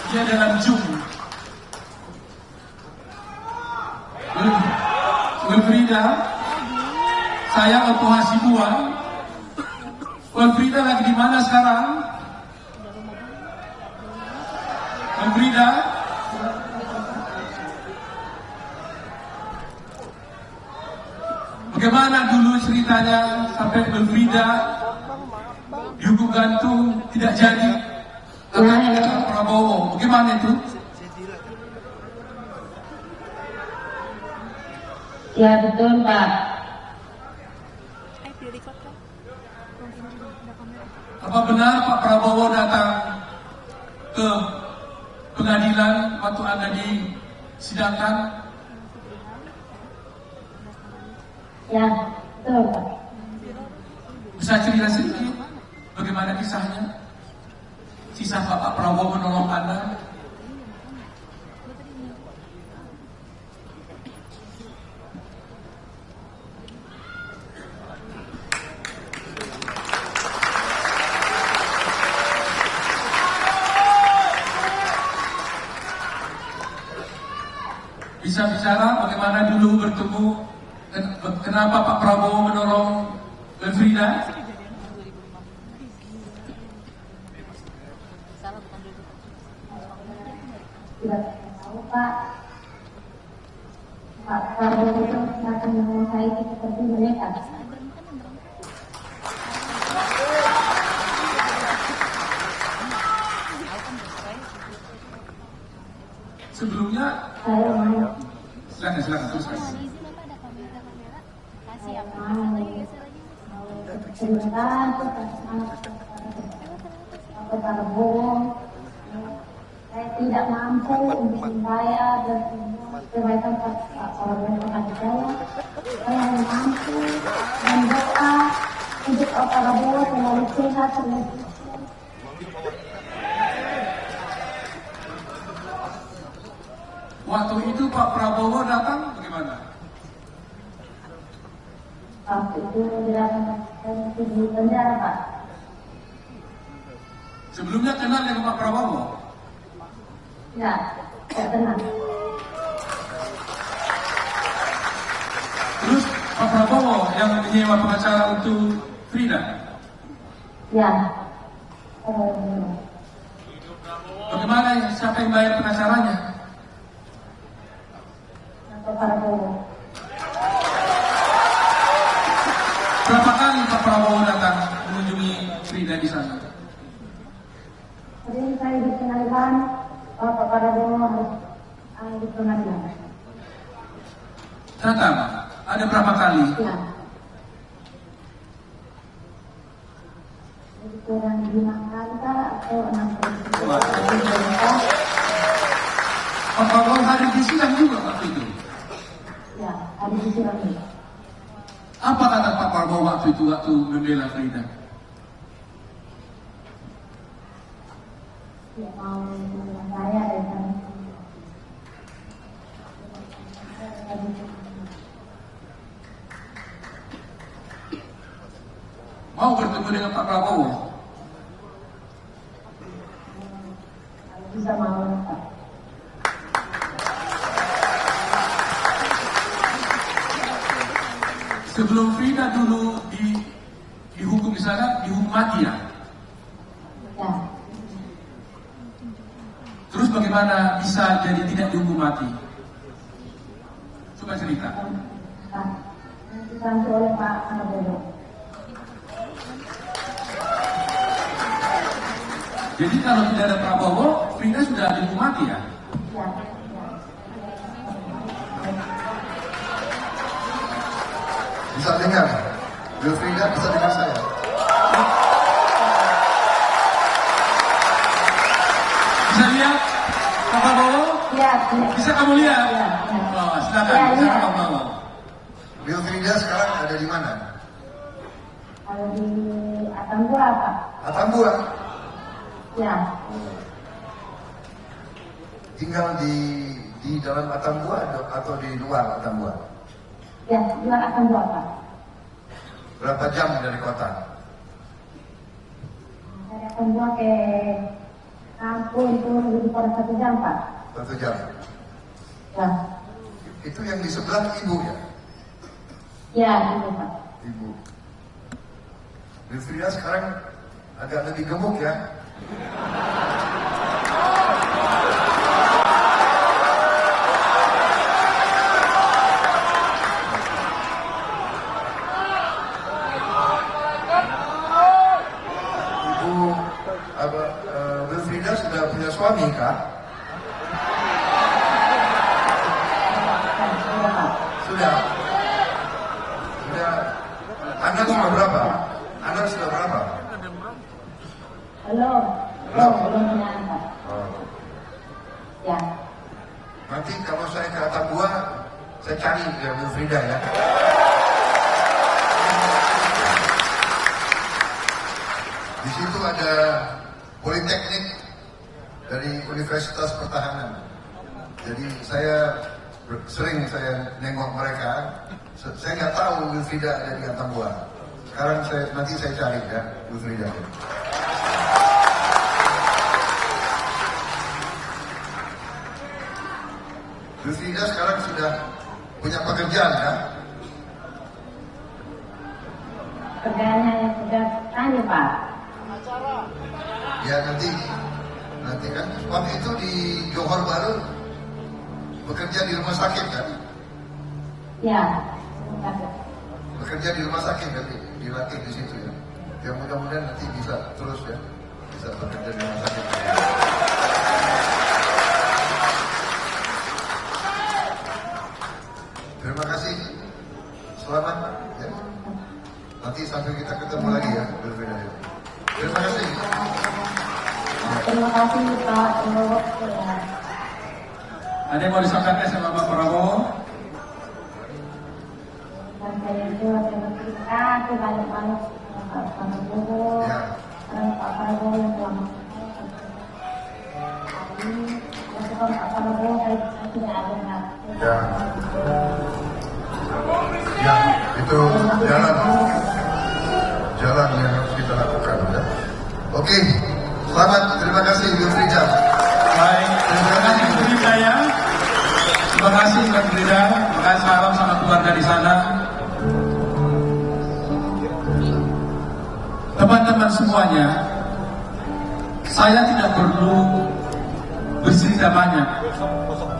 Dia dalam Zoom. Wilfrida, saya Oto Hasibuan. Wilfrida lagi di mana sekarang? Wilfrida? Bagaimana dulu ceritanya sampai Wilfrida dihukum gantung tidak jadi? Katanya dengan Prabowo. Bagaimana itu? Ya betul Pak. Apa benar Pak Prabowo datang ke pengadilan waktu Anda disidangkan? Ya betul Pak. Bisa cerita sedikit bagaimana kisahnya? Kisah Pak Prabowo menolong Anda? Bisa bicara bagaimana dulu bertemu, kenapa Pak Prabowo menolong Wilfrida? Tidak tahu Pak. Pak Prabowo itu akan menguasai seperti mereka. Sebelumnya, Saya mau silakan teruskan. cerita tentang Pak Prabowo. Saya tidak mampu untuk membayar dan kebaikan Pak Prabowo kepada saya. Saya hanya mampu mendoa untuk Pak Prabowo selalu sehat, selalu sukses. Waktu itu Pak Prabowo datang bagaimana? Waktu itu saya masih di penjara Pak. Sebelumnya kenal dengan Pak Prabowo? Ya, tidak kenal. Terus Pak Prabowo yang menyewa pengacara untuk Frida? Ya. Bagaimana, siapa yang bayar pengacaranya? Pak Prabowo. Berapa kali Pak Prabowo datang mengunjungi Frida di sana? Sering saya di pengadilan, Pak Prabowo harus di pengadilan. Datang, ada berapa kali? Ya. Jadi kurang 5 kali Pak, atau 6 kali. Pak Prabowo hadir di sidang juga waktu itu. Ya, ada di sini. Apa kata Pak Prabowo waktu itu waktu membela Frida? Ya, mau membela saya dan Mau bertemu dengan Pak Prabowo? bisa mau Pak. Sebelum Frida dulu dihukum di sana, dihukum mati ya? Ya. Terus bagaimana bisa jadi tidak dihukum mati? Coba cerita. Pak, dibantu oleh Pak Prabowo. Jadi kalau tidak ada Prabowo, Frida sudah dihukum mati ya? Ya. Bisa dengar? Wilfrida bisa dengar saya? Bisa kamu lihat? Oh, silakan. Silakan kamu. Wilfrida sekarang ada di mana? Kalau di Atambua, Pak. Atambua. Ya. Tinggal di dalam Atambua atau di luar Atambua? Ya, di luar Atambua, Pak. Berapa jam dari kota? Dari Atambua ke kampung itu lebih pada 1 jam, Pak. 1 jam. Ya. Itu yang di sebelah ibu ya? Ya, gitu, Pak. Ibu. Wilfrida sekarang agak lebih gemuk ya? Wilfrida sudah punya suami kah? Sudah. Sudah. Anak sudah berapa? Anak sudah berapa? Belum. Belum punya anak. Oh. Ya. Nanti kalau saya ke Atambua, saya cari ya Wilfrida ya. Di situ ada Politeknik dari Universitas Pertahanan. Jadi sering saya nengok mereka. Saya nggak tahu Wilfrida ada di Atambua. Sekarang nanti saya cari ya Wilfrida. Wilfrida sekarang sudah punya pekerjaan kan? Kerjanya yang sudah tanya, Pak. Ya nanti kan waktu itu di Johor Baru bekerja di rumah sakit kan? Ya. Bekerja di rumah sakit kan, dilatih di situ ya. Ya mudah-mudahan nanti bisa terus ya, bisa bekerja di rumah sakit. Terima kasih, selamat ya. Nanti sampai kita ketemu lagi ya, berbeda ya. Terima kasih. Terima kasih, Pak. Ya. Ada yang mau disampaikan sama Pak Prabowo? Dan saya juga terima kasih banyak-banyak Pak Prabowo. Ya. Dan Pak Prabowo yang telah hari Pak Prabowo saya tidak ada. Ya. Ya, itu jalan yang harus kita lakukan ya. Oke, selamat, terima kasih Wilfrida. Baik, terima kasih Wilfrida ya. Terima kasih Wilfrida. Terima kasih, salam sama keluarga di sana. Teman-teman semuanya, saya tidak perlu bercerita banyak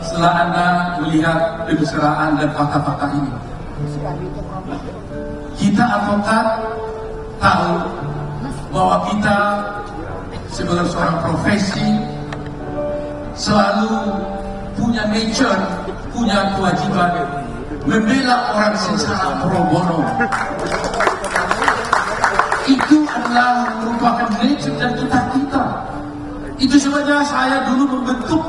setelah Anda melihat kemesraan dan fakta-fakta ini. Kita advokat tahu bahwa kita sebagai seorang profesi selalu punya nature, punya kewajiban membela orang secara pro bono. Itu adalah merupakan nature dan kita. Itu sebabnya saya dulu membentuk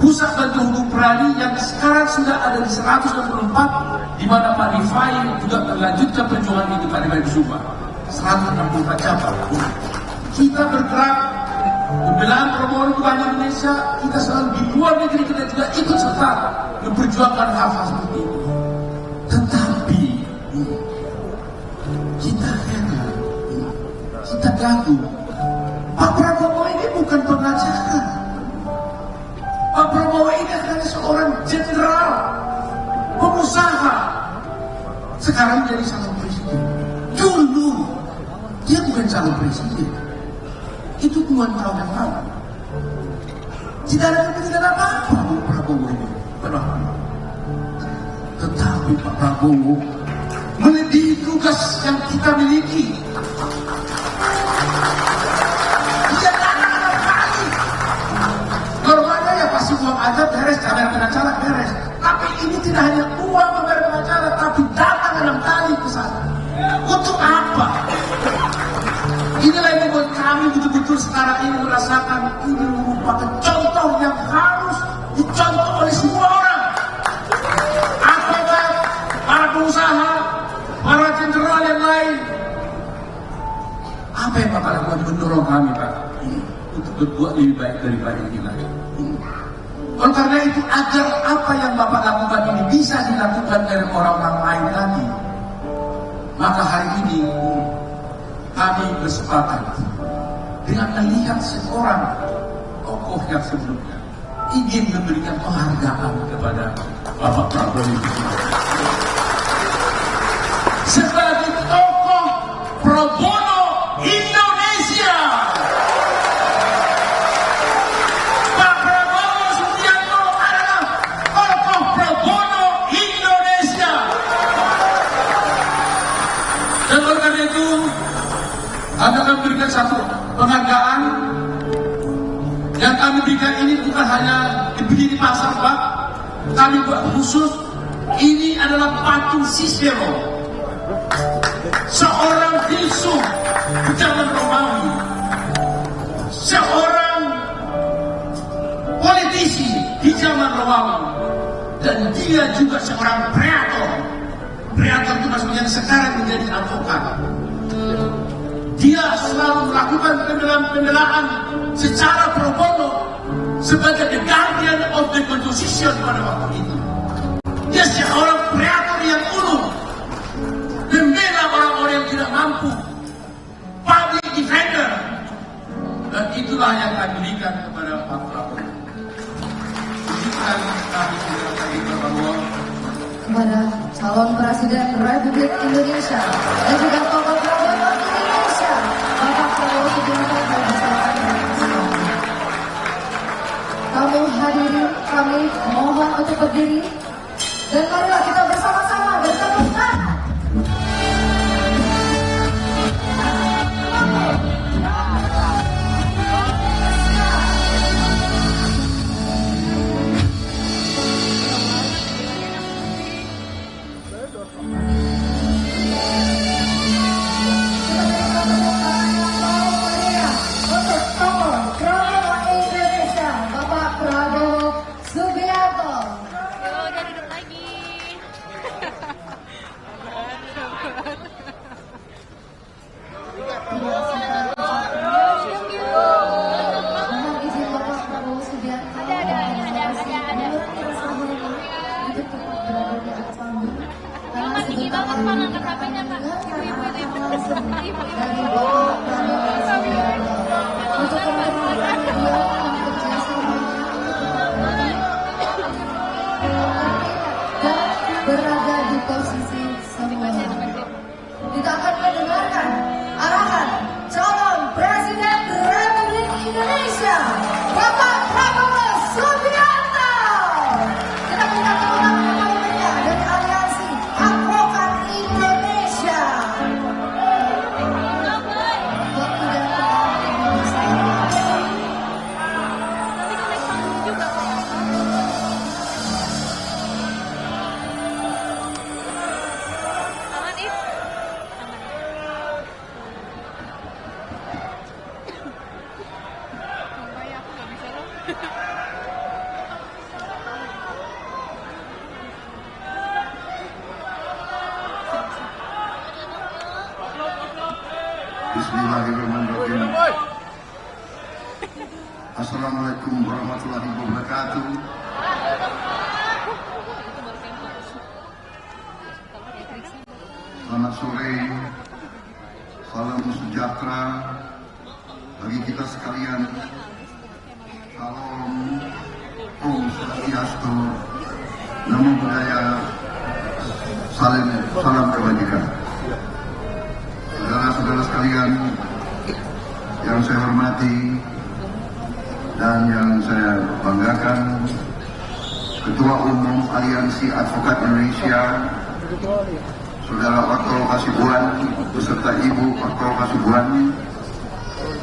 Pusat Bantu Hukum Peradi yang sekarang sudah ada di 164, di mana Pak Rifai juga melanjutkan perjuangan itu Pak Rifai Kusuma. 164 cabang. Kita bergerak pembelaan permohonan bukan Indonesia, kita selalu di luar negeri kita juga ikut serta memperjuangkan hal-hal seperti itu. Tetapi kita heran, kita gaduh. Pak Prabowo ini bukan pengacara. Pak Prabowo ini adalah seorang jenderal, pengusaha. Sekarang jadi calon presiden. Dulu dia bukan calon presiden. Itu 2 tahun yang lalu. Tidak ada kepentingan apa-apa Pak Prabowo ini. Kenapa? Tetapi Pak Prabowo melebihi tugas yang kita miliki. Dia tak ada kali. Normalnya ya pasti uang aja beres, bayar pengacara beres. Tapi ini tidak hanya uang membayar pengacara, tapi datang 6 kali ke sana. Untuk apa? Inilah yang membuat kami betul-betul sekarang ini merasakan ini merupakan contoh yang harus dicontoh Apa yang Bapak lakukan mendorong kami, Pak, untuk berbuat lebih baik daripada ini lagi? Oleh karena itu, agar apa yang Bapak lakukan ini bisa dilakukan oleh orang-orang lain tadi, maka hari ini kami bersepakat dengan melihat seorang tokoh yang sebelumnya ingin memberikan penghargaan kepada Bapak Prabowo sebagai tokoh pro bono Indonesia. Pak Prabowo Subianto adalah tokoh pro bono Indonesia. Dan oleh karena itu, kami akan memberikan satu penghargaan yang kami berikan ini bukan hanya dibeli di pasar, Pak. Kami buat khusus. Ini adalah patung Cicero, seorang filsuf di zaman Romawi, seorang politisi di zaman Romawi, dan dia juga seorang preator. Preator itu maksudnya yang sekarang menjadi advokat. Dia selalu melakukan pembelaan secara pro bono sebagai the guardian of the constitution pada waktu itu. Dia seorang preator yang ulung, membela orang-orang yang tidak mampu, public defender, dan itulah yang kami berikan kepada Pak Prabowo. Berikan kami lagi bahwa kepada calon Presiden Republik Indonesia dan juga tokoh Prabowo Indonesia, Bapak Prabowo Subianto beserta kamu hadirin, kami mohon untuk berdiri dan marilah kita bersama-sama bertepuk tangan. Untuk tokoh Prabowo Indonesia, Bapak Prabowo Subianto. Yo, udah duduk lagi. Mohon izin Bapak Prabowo Subianto. Ada. Untuk tetap berada di atas panggung. Yang mati kita kan angkat HP-nya, Pak. Ibu-ibu. Dari Bapak Prabowo Subianto. Untuk kemenangan beliau akan bekerja sama dan berada di posisi semula. Kita akan mendengarkan arahan calon Presiden Republik Indonesia, Bapak Prabowo Subianto. Kita minta tolong kepada dari Aliansi Advokat Indonesia. Waktu dan tempat Indonesia. Juga, Pak. Aman, If? Sampai aku nggak bisa loh. Bismillahirrahmanirrahim. Assalamualaikum warahmatullahi wabarakatuh. Selamat sore, salam sejahtera bagi kita sekalian. Salam Om Swastiastu, Namo Buddhaya, salam kebajikan. Saudara-saudara sekalian yang saya hormati dan yang saya banggakan, Ketua Umum Aliansi Advokat Indonesia, Saudara Otto Hasibuan beserta Ibu Otto Hasibuan,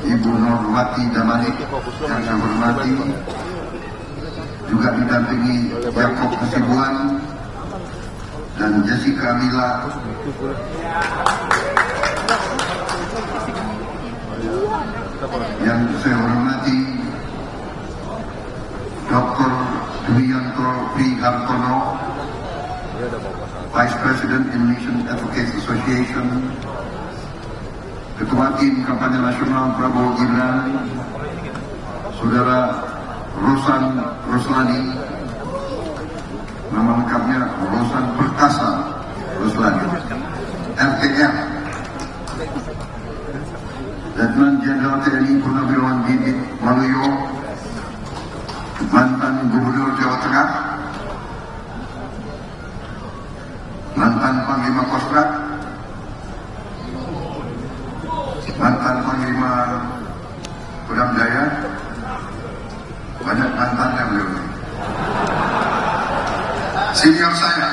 Ibu Nurwati Damanik yang saya hormati, juga didampingi Jakob Hasibuan dan Jessica Mila, yang saya hormati Dr. Dwianto P. Hartono, Vice President Indonesian Advocates Association, Ketua Tim Kampanye Nasional Prabowo Gibran, Saudara Rosan Roslani, nama lengkapnya Rosan Perkasa Roslani, RTR, Letnan Jenderal TNI Purnawirawan Didit Waluyo, mantan Gubernur Jawa Tengah, mantan Panglima Kostrat, mantan Panglima Kodam Jaya, banyak mantannya beliau. Senior saya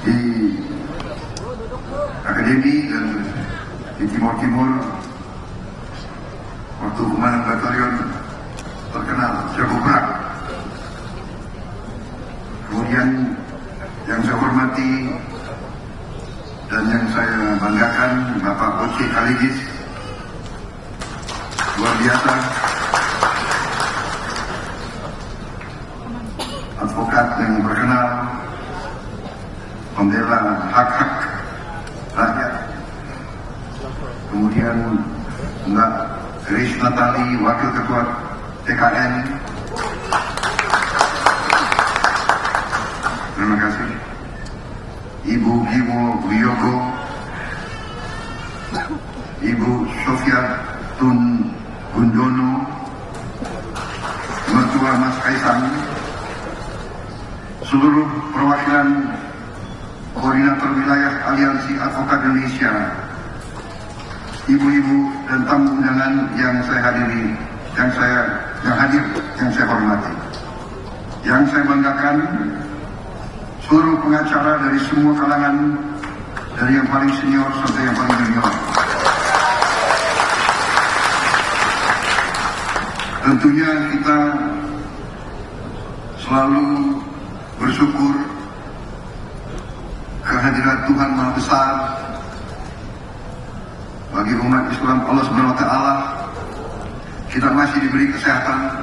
di akademi dan di Timur waktu Komandan Batalion terkenal jago perang. Kemudian yang saya hormati dan yang saya banggakan Bapak Oce Kaligis, luar biasa, advokat yang terkenal, pembela hak-hak rakyat. Kemudian Mbak Rish Natali, Wakil Ketua TKN. Terima kasih. Ibu Giwo Wiyogo, Ibu Sofia Tun Gundono, Mertua Mas Kaisang, seluruh perwakilan Koordinator Wilayah Aliansi Advokat Indonesia, ibu-ibu dan tamu undangan yang saya hadiri, yang saya hormati, yang saya banggakan, seluruh pengacara dari semua kalangan, dari yang paling senior sampai yang paling junior. Tentunya kita selalu bersyukur kehadiran Tuhan Maha Besar bagi umat Islam. Allah Subhanahu wa Ta'ala, kita masih diberi kesehatan,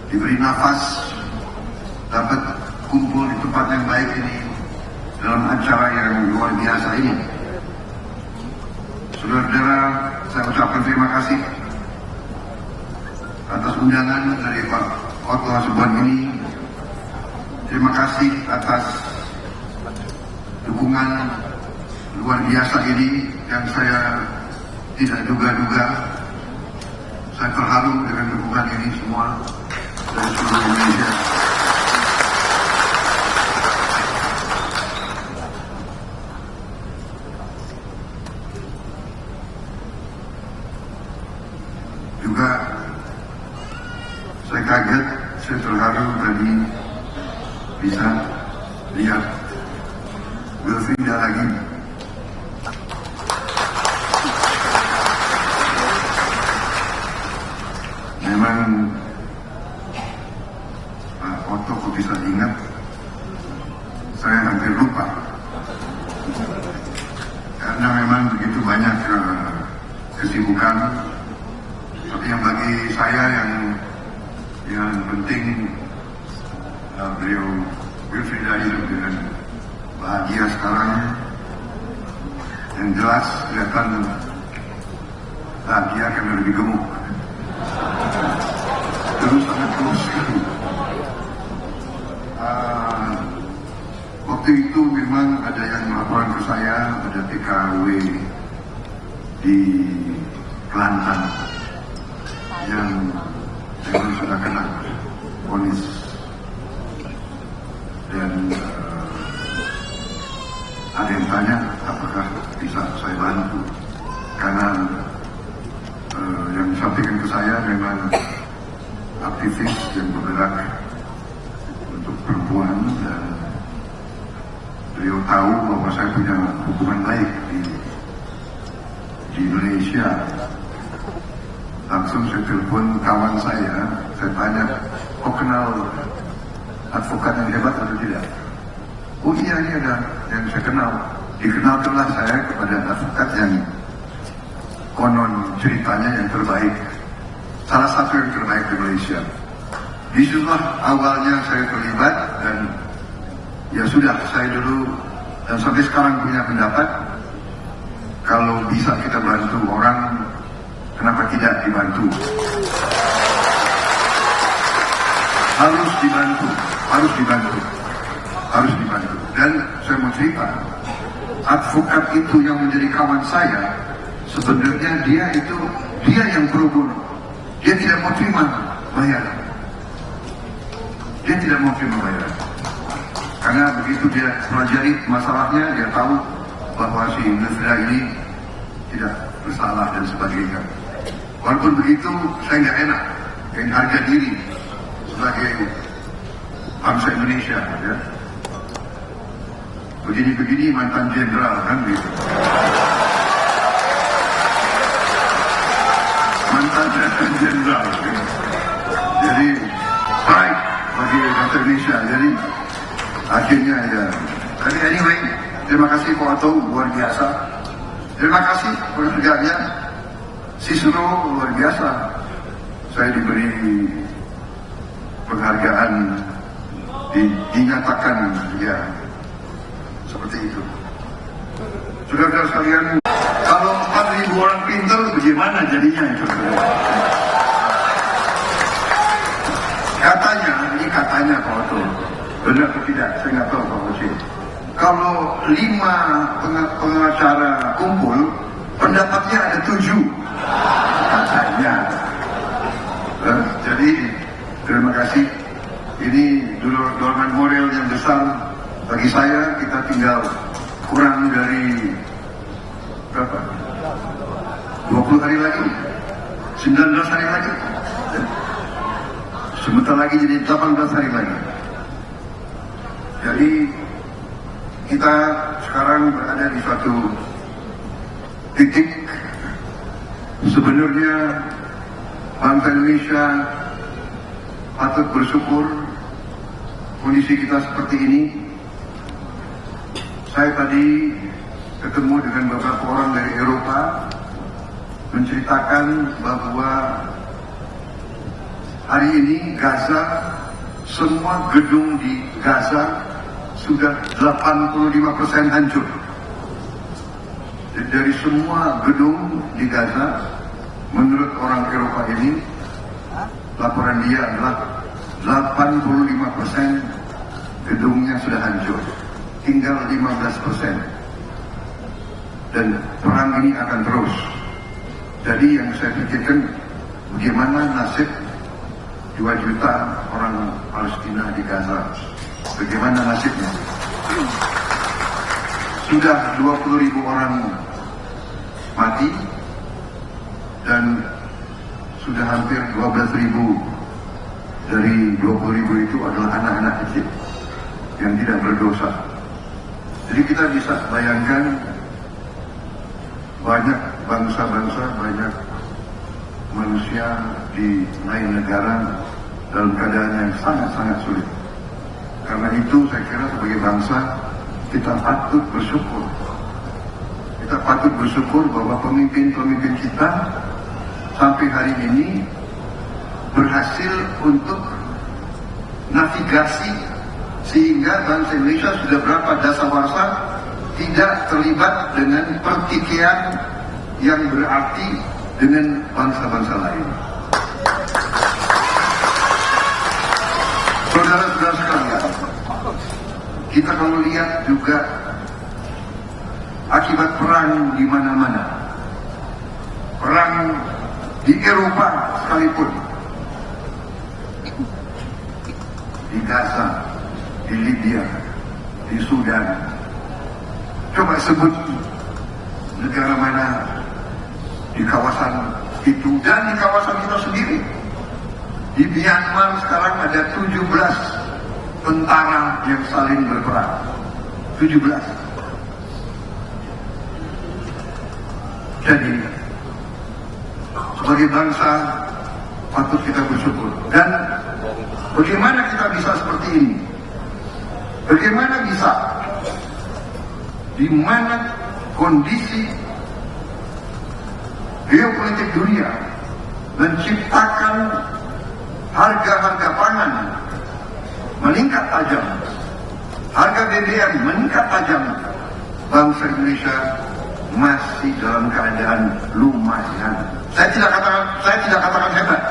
diberi nafas, dapat kumpul di tempat yang baik ini dalam acara yang luar biasa ini. Saudara-saudara, saya ucapkan terima kasih atas undangan dari Pak Otto Hasibuan ini. Terima kasih atas dukungan luar biasa ini yang saya tidak duga-duga. Saya terharu dengan dukungan ini semua dari seluruh Indonesia. Juga saya kaget, saya terharu tadi bisa lihat Wilfrida lagi. Memang Pak Otto kok bisa ingat, saya hampir lupa karena memang begitu banyak kesibukan. Tapi yang bagi saya yang penting, beliau Wilfrida hidup dengan bahagia sekarang. Yang jelas kelihatan bahagia karena lebih gemuk, terus sangat terus sekali. Waktu itu memang ada yang melaporkan ke saya, ada TKW di Kelantan yang sudah kena vonis, dan ada yang tanya apakah bisa saya bantu, karena yang disampaikan ke saya memang aktivis yang bergerak untuk perempuan, dan beliau tahu bahwa saya punya hubungan baik di Indonesia. Langsung saya telepon kawan saya tanya, kau kenal advokat yang hebat atau tidak? Oh iya, ini ada yang saya kenal. Dikenalkanlah saya kepada advokat yang konon ceritanya yang terbaik, salah satu yang terbaik di Malaysia. Disitulah awalnya saya terlibat, dan ya sudah, saya dulu dan sampai sekarang punya pendapat bisa kita bantu orang, kenapa tidak dibantu? Harus dibantu, harus dibantu, harus dibantu. Dan saya mau cerita, advokat itu yang menjadi kawan saya, sebenarnya dia yang pro bono. Dia tidak mau terima bayaran. Dia tidak mau terima bayaran. Karena begitu dia pelajari masalahnya, dia tahu bahwa si Nufila ini tidak bersalah dan sebagainya. Walaupun begitu, saya nggak enak dengan harga diri sebagai bangsa Indonesia, ya. Begini-begini mantan jenderal kan gitu. Mantan jenderal, ya. Jadi baik bagi bangsa Indonesia. Jadi akhirnya ya. Tapi anyway, terima kasih Pak Oto, luar biasa. Terima kasih penghargaannya. Sisro luar biasa. Saya diberi penghargaan, dinyatakan ya seperti itu. Saudara-saudara sekalian, kalau 4.000 orang pintar bagaimana jadinya itu? Katanya, ini katanya Pak Oto, benar atau tidak, saya nggak tahu Pak Oto. Kalau 5 pengacara kumpul, pendapatnya ada 7 katanya. Jadi terima kasih. Ini dorongan moral yang besar bagi saya. Kita tinggal kurang dari berapa? 20 hari lagi, 19 hari lagi. Sebentar lagi jadi 18 hari lagi. Jadi kita sekarang berada di suatu titik. Sebenarnya bangsa Indonesia patut bersyukur kondisi kita seperti ini. Saya tadi ketemu dengan beberapa orang dari Eropa menceritakan bahwa hari ini Gaza, semua gedung di Gaza sudah 85% hancur. Dari semua gedung di Gaza, menurut orang Eropa ini, laporan dia adalah 85% gedungnya sudah hancur, tinggal 15%. Dan perang ini akan terus. Jadi yang saya pikirkan, bagaimana nasib 2 juta orang Palestina di Gaza? Bagaimana nasibnya? Sudah 20.000 orang mati dan sudah hampir 12.000 dari 20.000 itu adalah anak-anak kecil yang tidak berdosa. Jadi kita bisa bayangkan banyak bangsa-bangsa, banyak manusia di lain negara dalam keadaan yang sangat-sangat sulit. Karena itu saya kira sebagai bangsa kita patut bersyukur. Kita patut bersyukur bahwa pemimpin-pemimpin kita sampai hari ini berhasil untuk navigasi sehingga bangsa Indonesia sudah berapa dasawarsa tidak terlibat dengan pertikaian yang berarti dengan bangsa-bangsa lain. Saudara-saudara sekalian, kita kalau lihat juga akibat perang di mana-mana, perang di Eropa sekalipun, di Gaza, di Libya, di Sudan. Coba sebut negara mana di kawasan itu dan di kawasan kita sendiri. Di Myanmar sekarang ada 17 tentara yang saling berperang. 17. Jadi sebagai bangsa patut kita bersyukur. Dan bagaimana kita bisa seperti ini? Bagaimana bisa di mana kondisi geopolitik dunia menciptakan harga-harga pangan meningkat tajam, harga BBM meningkat tajam, bangsa Indonesia masih dalam keadaan lumayan. Saya tidak katakan hebat.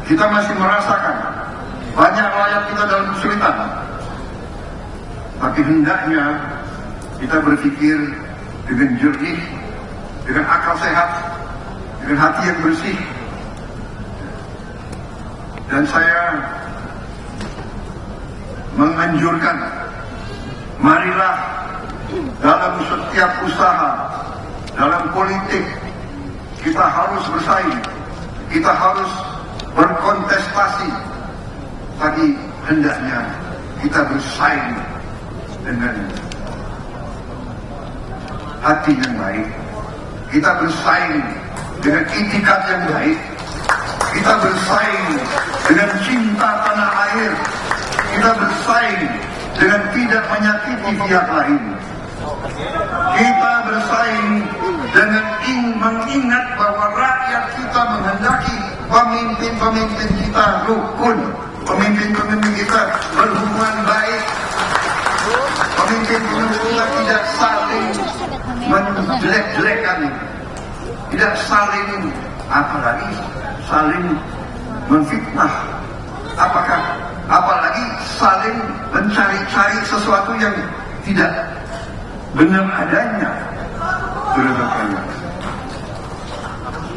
Kita masih merasakan banyak rakyat kita dalam kesulitan. Tapi hendaknya kita berpikir dengan jernih, dengan akal sehat, dengan hati yang bersih. Dan saya menganjurkan, marilah dalam setiap usaha, dalam politik, kita harus bersaing, kita harus berkontestasi. Tapi hendaknya kita bersaing dengan hati yang baik, kita bersaing dengan itikat yang baik, kita bersaing dengan cinta tanah air, kita bersaing dengan tidak menyakiti pihak lain, kita bersaing dengan mengingat bahwa rakyat kita menghendaki pemimpin-pemimpin kita rukun, pemimpin-pemimpin kita berhubungan baik, pemimpin-pemimpin kita tidak saling menjelek-jelekan, tidak saling, apalagi saling menfitnah, apalagi saling mencari-cari sesuatu yang tidak benar adanya.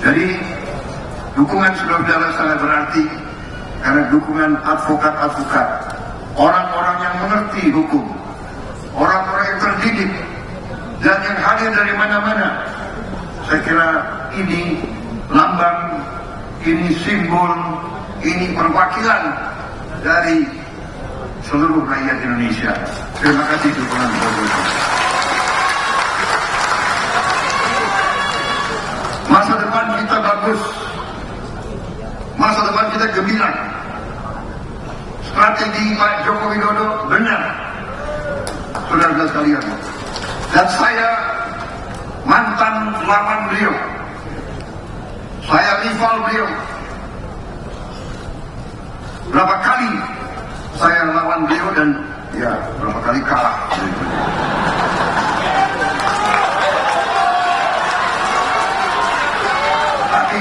Jadi dukungan saudara sangat berarti, karena dukungan advokat-advokat, orang-orang yang mengerti hukum, orang-orang yang terdidik dan yang hadir dari mana-mana. Saya kira ini lambang, ini simbol, ini perwakilan dari seluruh rakyat Indonesia. Terima kasih dukungan saudara. Masa depan kita bagus, masa depan kita gemilang. Strategi Pak Joko Widodo benar, saudara-saudara sekalian. Dan saya mantan lawan beliau, saya rival beliau. Berapa kali saya lawan beliau dan ya berapa kali kalah. Tapi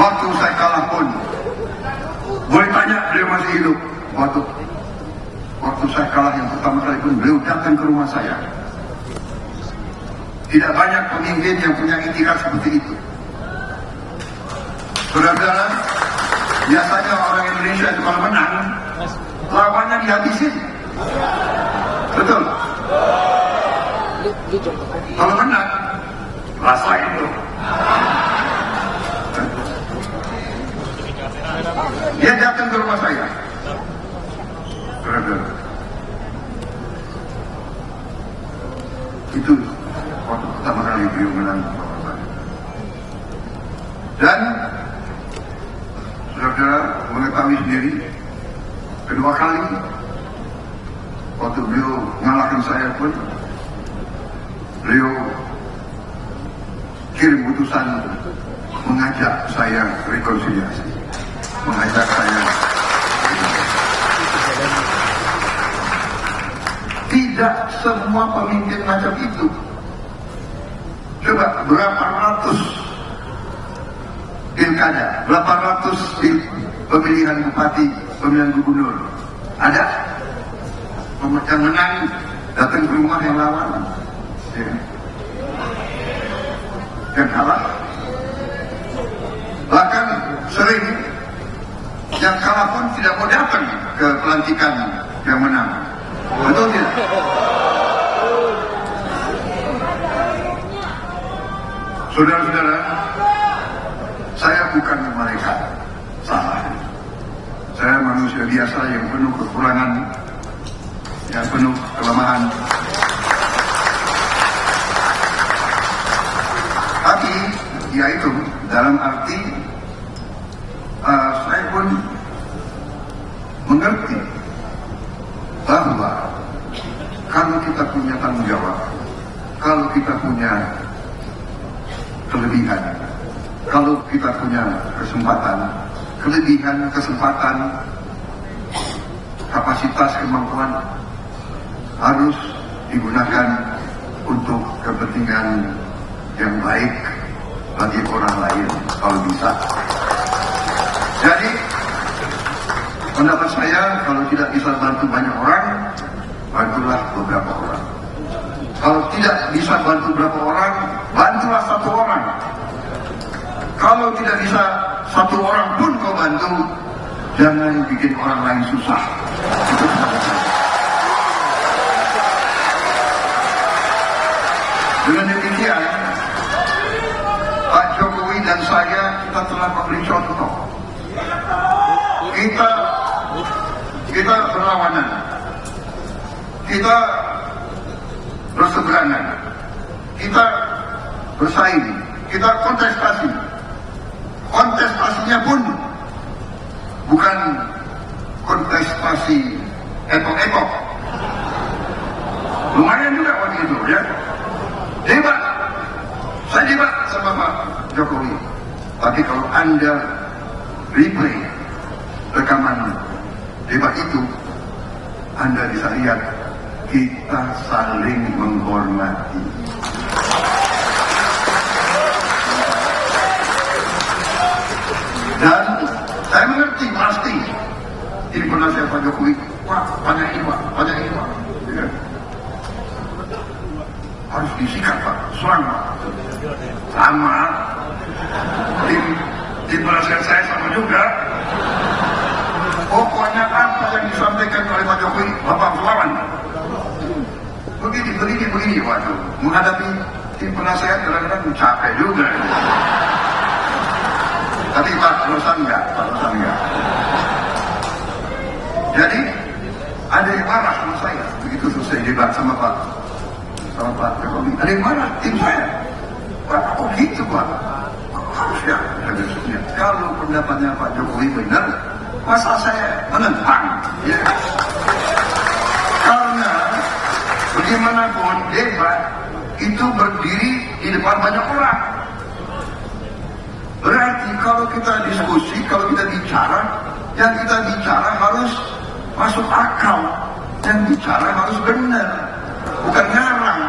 waktu saya kalah pun, boleh tanya beliau masih hidup. Waktu saya kalah yang pertama kali pun beliau datang ke rumah saya. Tidak banyak pemimpin yang punya itikat seperti itu. Saudara-saudara, biasanya orang Indonesia itu kalau menang, lawannya dihabisin. Betul? Kalau menang, rasain tuh. Dia datang ke rumah saya. Saudara-saudara, itu waktu pertama kali beliau menang. Dan saudara-saudara mengetahui sendiri, kedua kali waktu beliau mengalahkan saya pun, beliau kirim utusan mengajak saya rekonsiliasi, mengajak saya. Tidak semua pemimpin macam itu. Coba berapa ratus pilkada, berapa ratus pemilihan bupati, pemilihan gubernur, ada yang menang datang ke rumah yang lawan, yang kalah. Bahkan sering yang kalah pun tidak mau datang ke pelantikan yang menang. Betul tidak? Saudara-saudara, saya bukan malaikat, salah. Saya manusia biasa yang penuh kekurangan, yang penuh kelemahan. Tapi, ya itu, dalam arti saya pun mengerti bahwa kalau kita punya tanggung jawab, kalau kita punya kelebihan, kalau kita punya kesempatan, kelebihan, kesempatan, kapasitas, kemampuan harus digunakan untuk dengan yang baik bagi orang lain kalau bisa. Jadi pendapat saya, kalau tidak bisa bantu banyak orang, bantulah beberapa orang. Kalau tidak bisa bantu beberapa orang, bantulah satu orang. Kalau tidak bisa satu orang pun kau bantu, jangan bikin orang lain susah. Itu pendapat saya. Dengan demikian, Pak Jokowi dan saya, kita telah memberi contoh. Kita berlawanan, kita berseberangan, kita bersaing, kita kontestasi. Kontestasinya pun bukan kontestasi etok-etok. Lumayan juga waktu itu, ya. Debat, saya debat sama Pak Jokowi. Tapi kalau Anda replay rekaman debat itu, Anda bisa lihat kita saling menghormati. Dan saya mengerti pasti ini pernah saya Pak Jokowi, wah banyak ini Pak, ya. Harus disikat Pak, serang Pak. Sama di penasihat saya sama juga. Pokoknya apa yang disampaikan oleh Pak Jokowi, Bapak lawan. Begini, waduh. Menghadapi tim penasehat kadang-kadang capek juga. Tapi Pak Rosan enggak. Jadi ada yang marah sama saya begitu selesai debat sama Pak Jokowi. Ada yang marah tim saya. Pak, kok gitu Pak? Harusnya kalau pendapatnya Pak Jokowi benar, masa saya menentang? Ya. Karena bagaimanapun debat itu berdiri di depan banyak orang. Berarti kalau kita diskusi, kalau kita bicara, yang kita bicara harus masuk akal, yang bicara harus benar, bukan ngarang.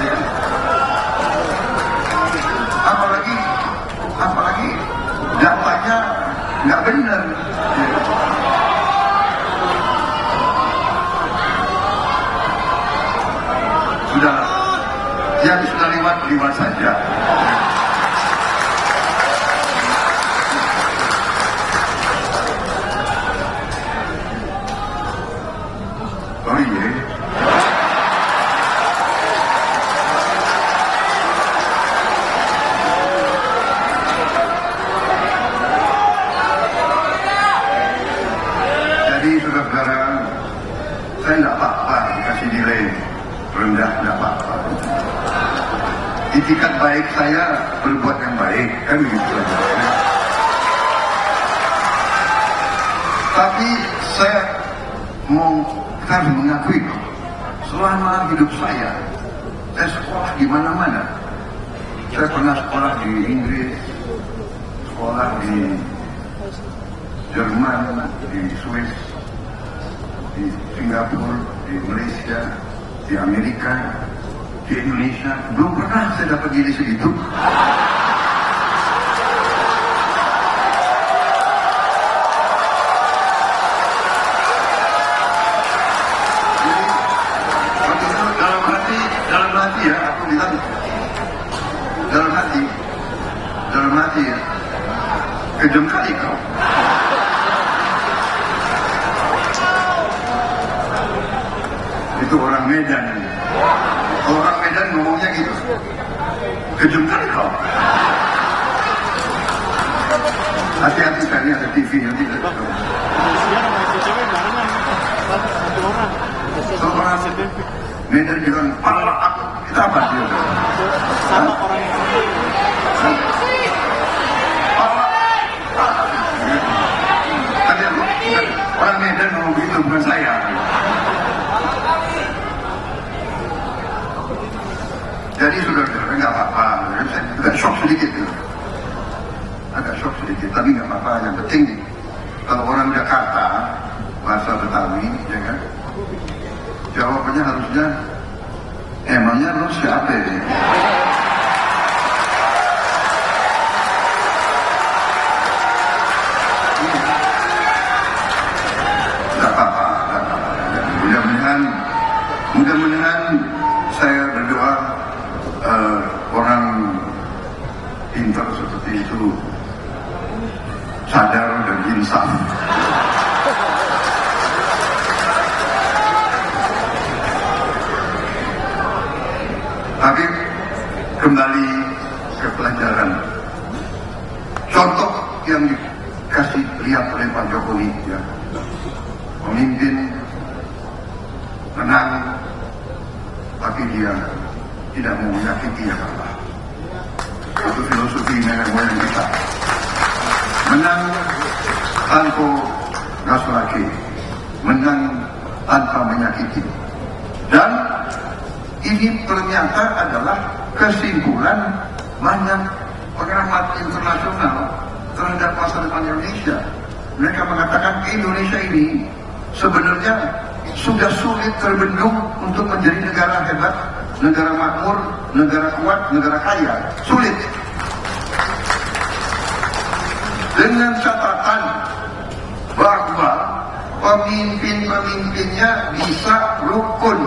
Ya. Apalagi datanya nggak benar. Ya. Sudah, yang sudah lewat saja. Sorry ya. Jadi saudara-saudara, saya nggak apa-apa dikasih nilai rendah, nggak apa-apa. Itikat baik saya berbuat yang baik, kan gitu. Tapi saya harus mengakui, selama hidup saya sekolah di mana-mana. Saya pernah sekolah di Inggris, sekolah di Jerman, di Swiss, di Singapura, di Malaysia, di Amerika, di Indonesia. Belum pernah saya dapat gini segitu. Ya, aku bilang dalam hati ya, kejam kali kau. Itu orang Medan. Orang Medan ngomongnya gitu, kejam kali kau. Hati-hati kali ada TV nanti. Orang Medan bilang pala aku. Kita apa dia? Sama orang yang orang Medan ngomong gitu, bukan saya. Jadi sudah nggak apa-apa. Saya agak shock sedikit, tapi nggak apa-apa. Yang penting kalau orang Jakarta bahasa Betawi, ya kan? Jawabannya harusnya emangnya lu siapa ya? seperti itu sadar dan insaf. Tapi kembali ke pelajaran. Contoh yang dikasih lihat oleh Pak Jokowi, ya, pemimpin menang, tapi dia tidak mau menyakiti yang kalah. Itu filosofi nenek moyang kita. Menang tanpa gas lagi, menang tanpa menyakiti. Dan ini ternyata adalah kesimpulan banyak pengamat internasional terhadap masa depan Indonesia. Mereka mengatakan Indonesia ini sebenarnya sudah sulit terbentuk untuk menjadi negara hebat, negara makmur, negara kuat, negara kaya. Sulit. Dengan catatan bahwa pemimpin-pemimpinnya bisa rukun,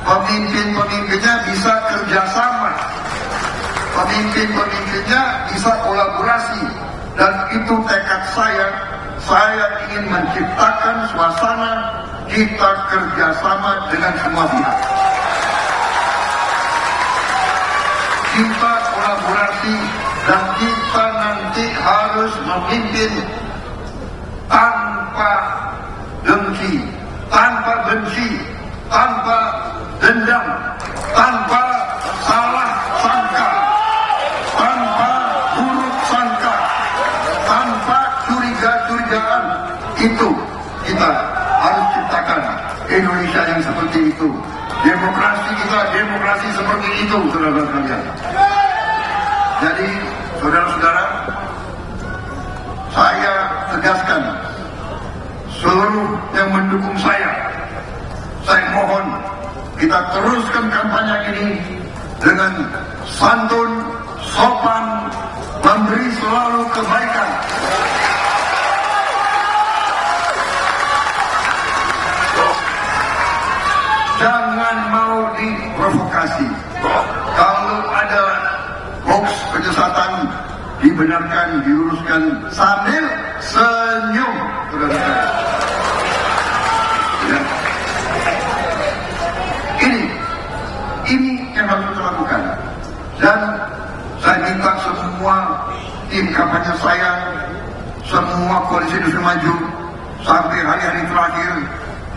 pemimpin-pemimpinnya bisa kerjasama, pemimpin-pemimpinnya bisa kolaborasi. Dan itu tekad saya ingin menciptakan suasana kita kerjasama dengan semua pihak. Kita kolaborasi dan kita nanti harus memimpin tanpa dengki, tanpa benci, tanpa dendam, tanpa salah sangka, tanpa buruk sangka, tanpa curiga-curigaan. Itu kita harus ciptakan Indonesia yang seperti itu. Demokrasi kita, demokrasi seperti itu, saudara sekalian. Jadi, saudara-saudara, saya tegaskan seluruh yang mendukung saya mohon kita teruskan kampanye ini dengan santun, sopan, memberi selalu kebaikan. Jangan mau diprovokasi. Kalau ada hoax penyesatan, dibenarkan, diluruskan sambil senyum. Ya. Ini yang harus kita lakukan. Dan saya minta semua tim kampanye saya, semua koalisi Indonesia Maju, sampai hari-hari terakhir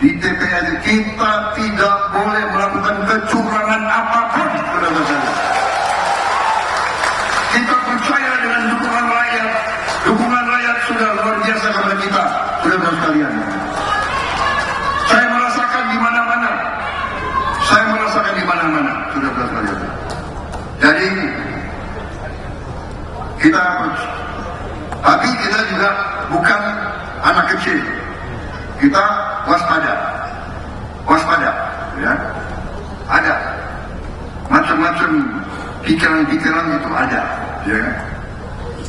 di TPS, kita tidak boleh melakukan kecurangan apapun. Kita percaya dengan dukungan rakyat. Dukungan rakyat sudah luar biasa kepada kita, saudara sekalian. Saya merasakan di mana-mana. Saudara sekalian. Jadi tapi kita juga bukan anak kecil. Kita waspada, ya. Ada macam-macam pikiran-pikiran itu ada, ya.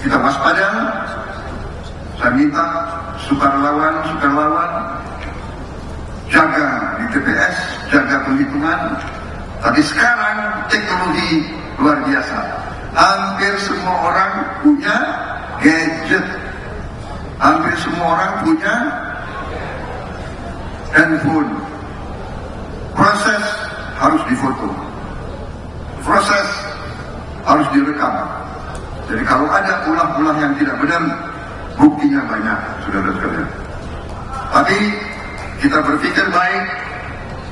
Kita waspada. Saya minta sukarelawan, jaga di TPS, jaga penghitungan. Tapi sekarang teknologi luar biasa. Hampir semua orang punya gadget. Hampir semua orang punya handphone. Proses harus difoto. Proses harus direkam. Jadi kalau ada ulah-ulah yang tidak benar, buktinya banyak, saudara sekalian. Tapi kita berpikir baik,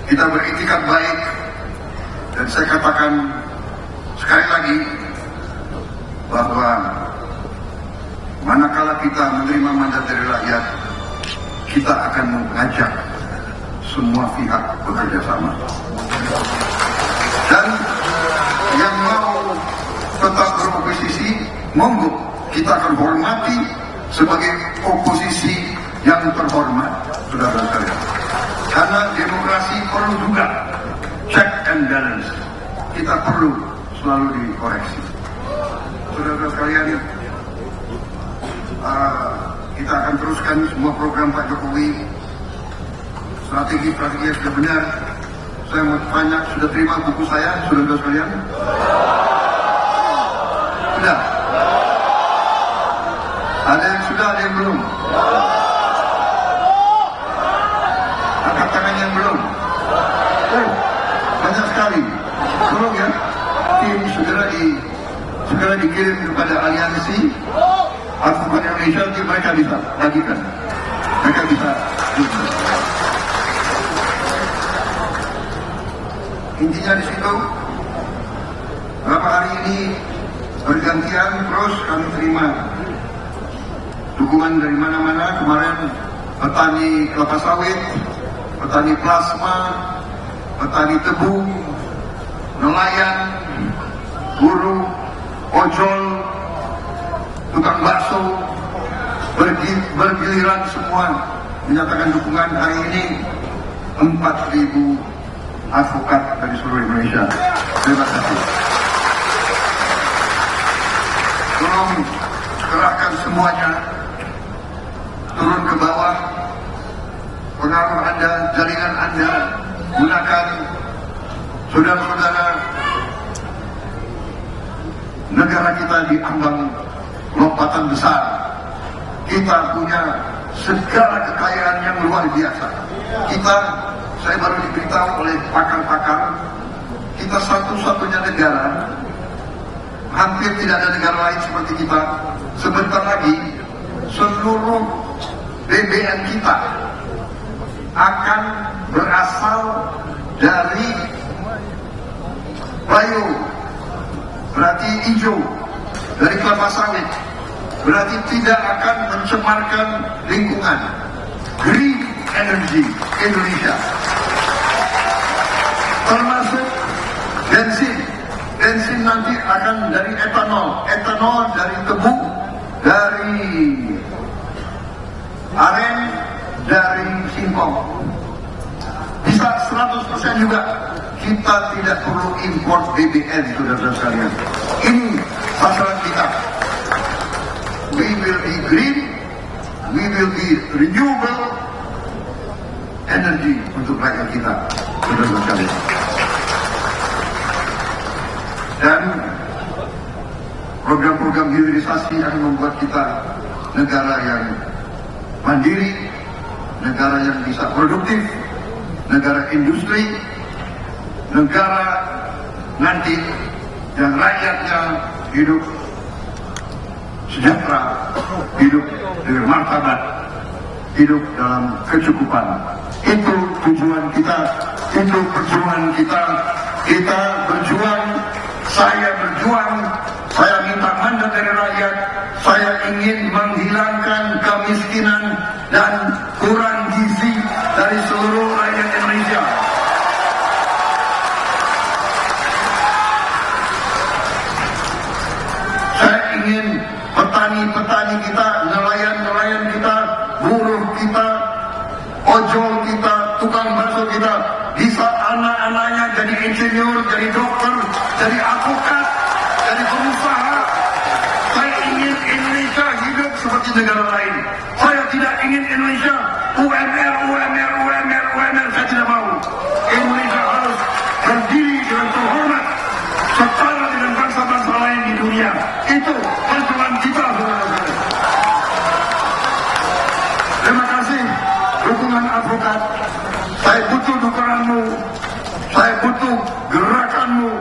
kita beriktikad baik, dan saya katakan sekali lagi bahwa manakala kita menerima mandat dari rakyat, kita akan mengajak semua pihak bekerja sama. Dan yang mau tetap beroposisi, monggo, kita akan hormati sebagai oposisi yang terhormat, saudara sekalian. Karena demokrasi perlu juga check and balance. Kita perlu selalu dikoreksi. Saudara sekalian, kita akan teruskan semua program Pak Jokowi. Strategi yang sudah benar. Saya mau tanya, sudah terima buku saya, saudara sekalian? Sudah. segera dikirim kepada aliansi Advokat Indonesia, nanti mereka bisa bagikan, mereka bisa. Intinya di situ, beberapa hari ini bergantian terus kami terima dukungan dari mana-mana. Kemarin petani kelapa sawit, petani plasma, petani tebu, nelayan, buruh, ojol, tukang bakso, bergiliran semua menyatakan dukungan. Hari ini 4.000 advokat dari seluruh Indonesia. Terima kasih. Tolong kerahkan semuanya, turun ke bawah, pengaruh Anda, jaringan Anda, gunakan saudara-saudara. Negara kita diambang lompatan besar. Kita punya segala kekayaan yang luar biasa. Saya baru diberitahu oleh pakar-pakar, kita satu-satunya negara, hampir tidak ada negara lain seperti kita. Sebentar lagi seluruh BBM kita akan berasal dari bio, berarti hijau, dari kelapa sawit, berarti tidak akan mencemarkan lingkungan. Green energy Indonesia, termasuk bensin nanti akan dari etanol dari tebu, dari aren, dari singkong. Bisa 100% juga. Kita tidak perlu import BBM, saudara-saudara sekalian. Ini sasaran kita. We will be green, we will be renewable energy untuk rakyat kita, saudara-saudara sekalian. Dan program-program hilirisasi akan membuat kita negara yang mandiri, negara yang bisa produktif, negara industri, negara nanti yang rakyatnya hidup sejahtera, hidup dengan martabat, hidup dalam kecukupan. Itu tujuan kita, itu perjuangan kita. Kita berjuang, saya berjuang, saya minta mandat dari rakyat. Saya ingin menghilangkan kemiskinan dan kurang gizi dari seluruh rakyat Indonesia. Saya ingin petani-petani kita, nelayan-nelayan kita, buruh kita, ojol kita, tukang bakso kita, bisa anak-anaknya jadi insinyur, jadi dokter, jadi advokat, jadi pengusaha. Saya ingin Indonesia hidup seperti negara lain. Saya tidak ingin Indonesia UMR. Saya tidak mau. Indonesia harus berdiri dengan terhormat, setara dengan bangsa-bangsa lain di dunia. Itu perjuangan kita, saudara-saudara. Terima kasih dukungan advokat. Saya butuh dukunganmu, saya butuh gerakanmu,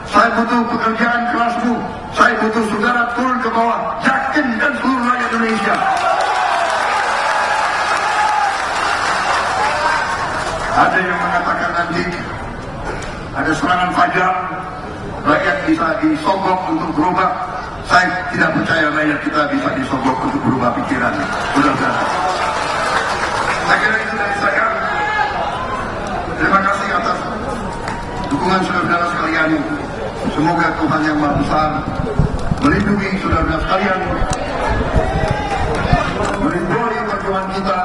saya butuh pekerjaan kerasmu, saya butuh saudara turun ke bawah, yakinkan seluruh rakyat Indonesia. Ada yang mengatakan nanti ada serangan fajar, rakyat bisa disogok untuk berubah. Saya tidak percaya rakyat kita bisa disogok untuk berubah pikiran. Saudara-saudara, saya kira itu dari saya. Terima kasih atas dukungan saudara-saudara sekalian. Semoga Tuhan Yang Maha Besar melindungi saudara-saudara sekalian, melindungi perjuangan kita.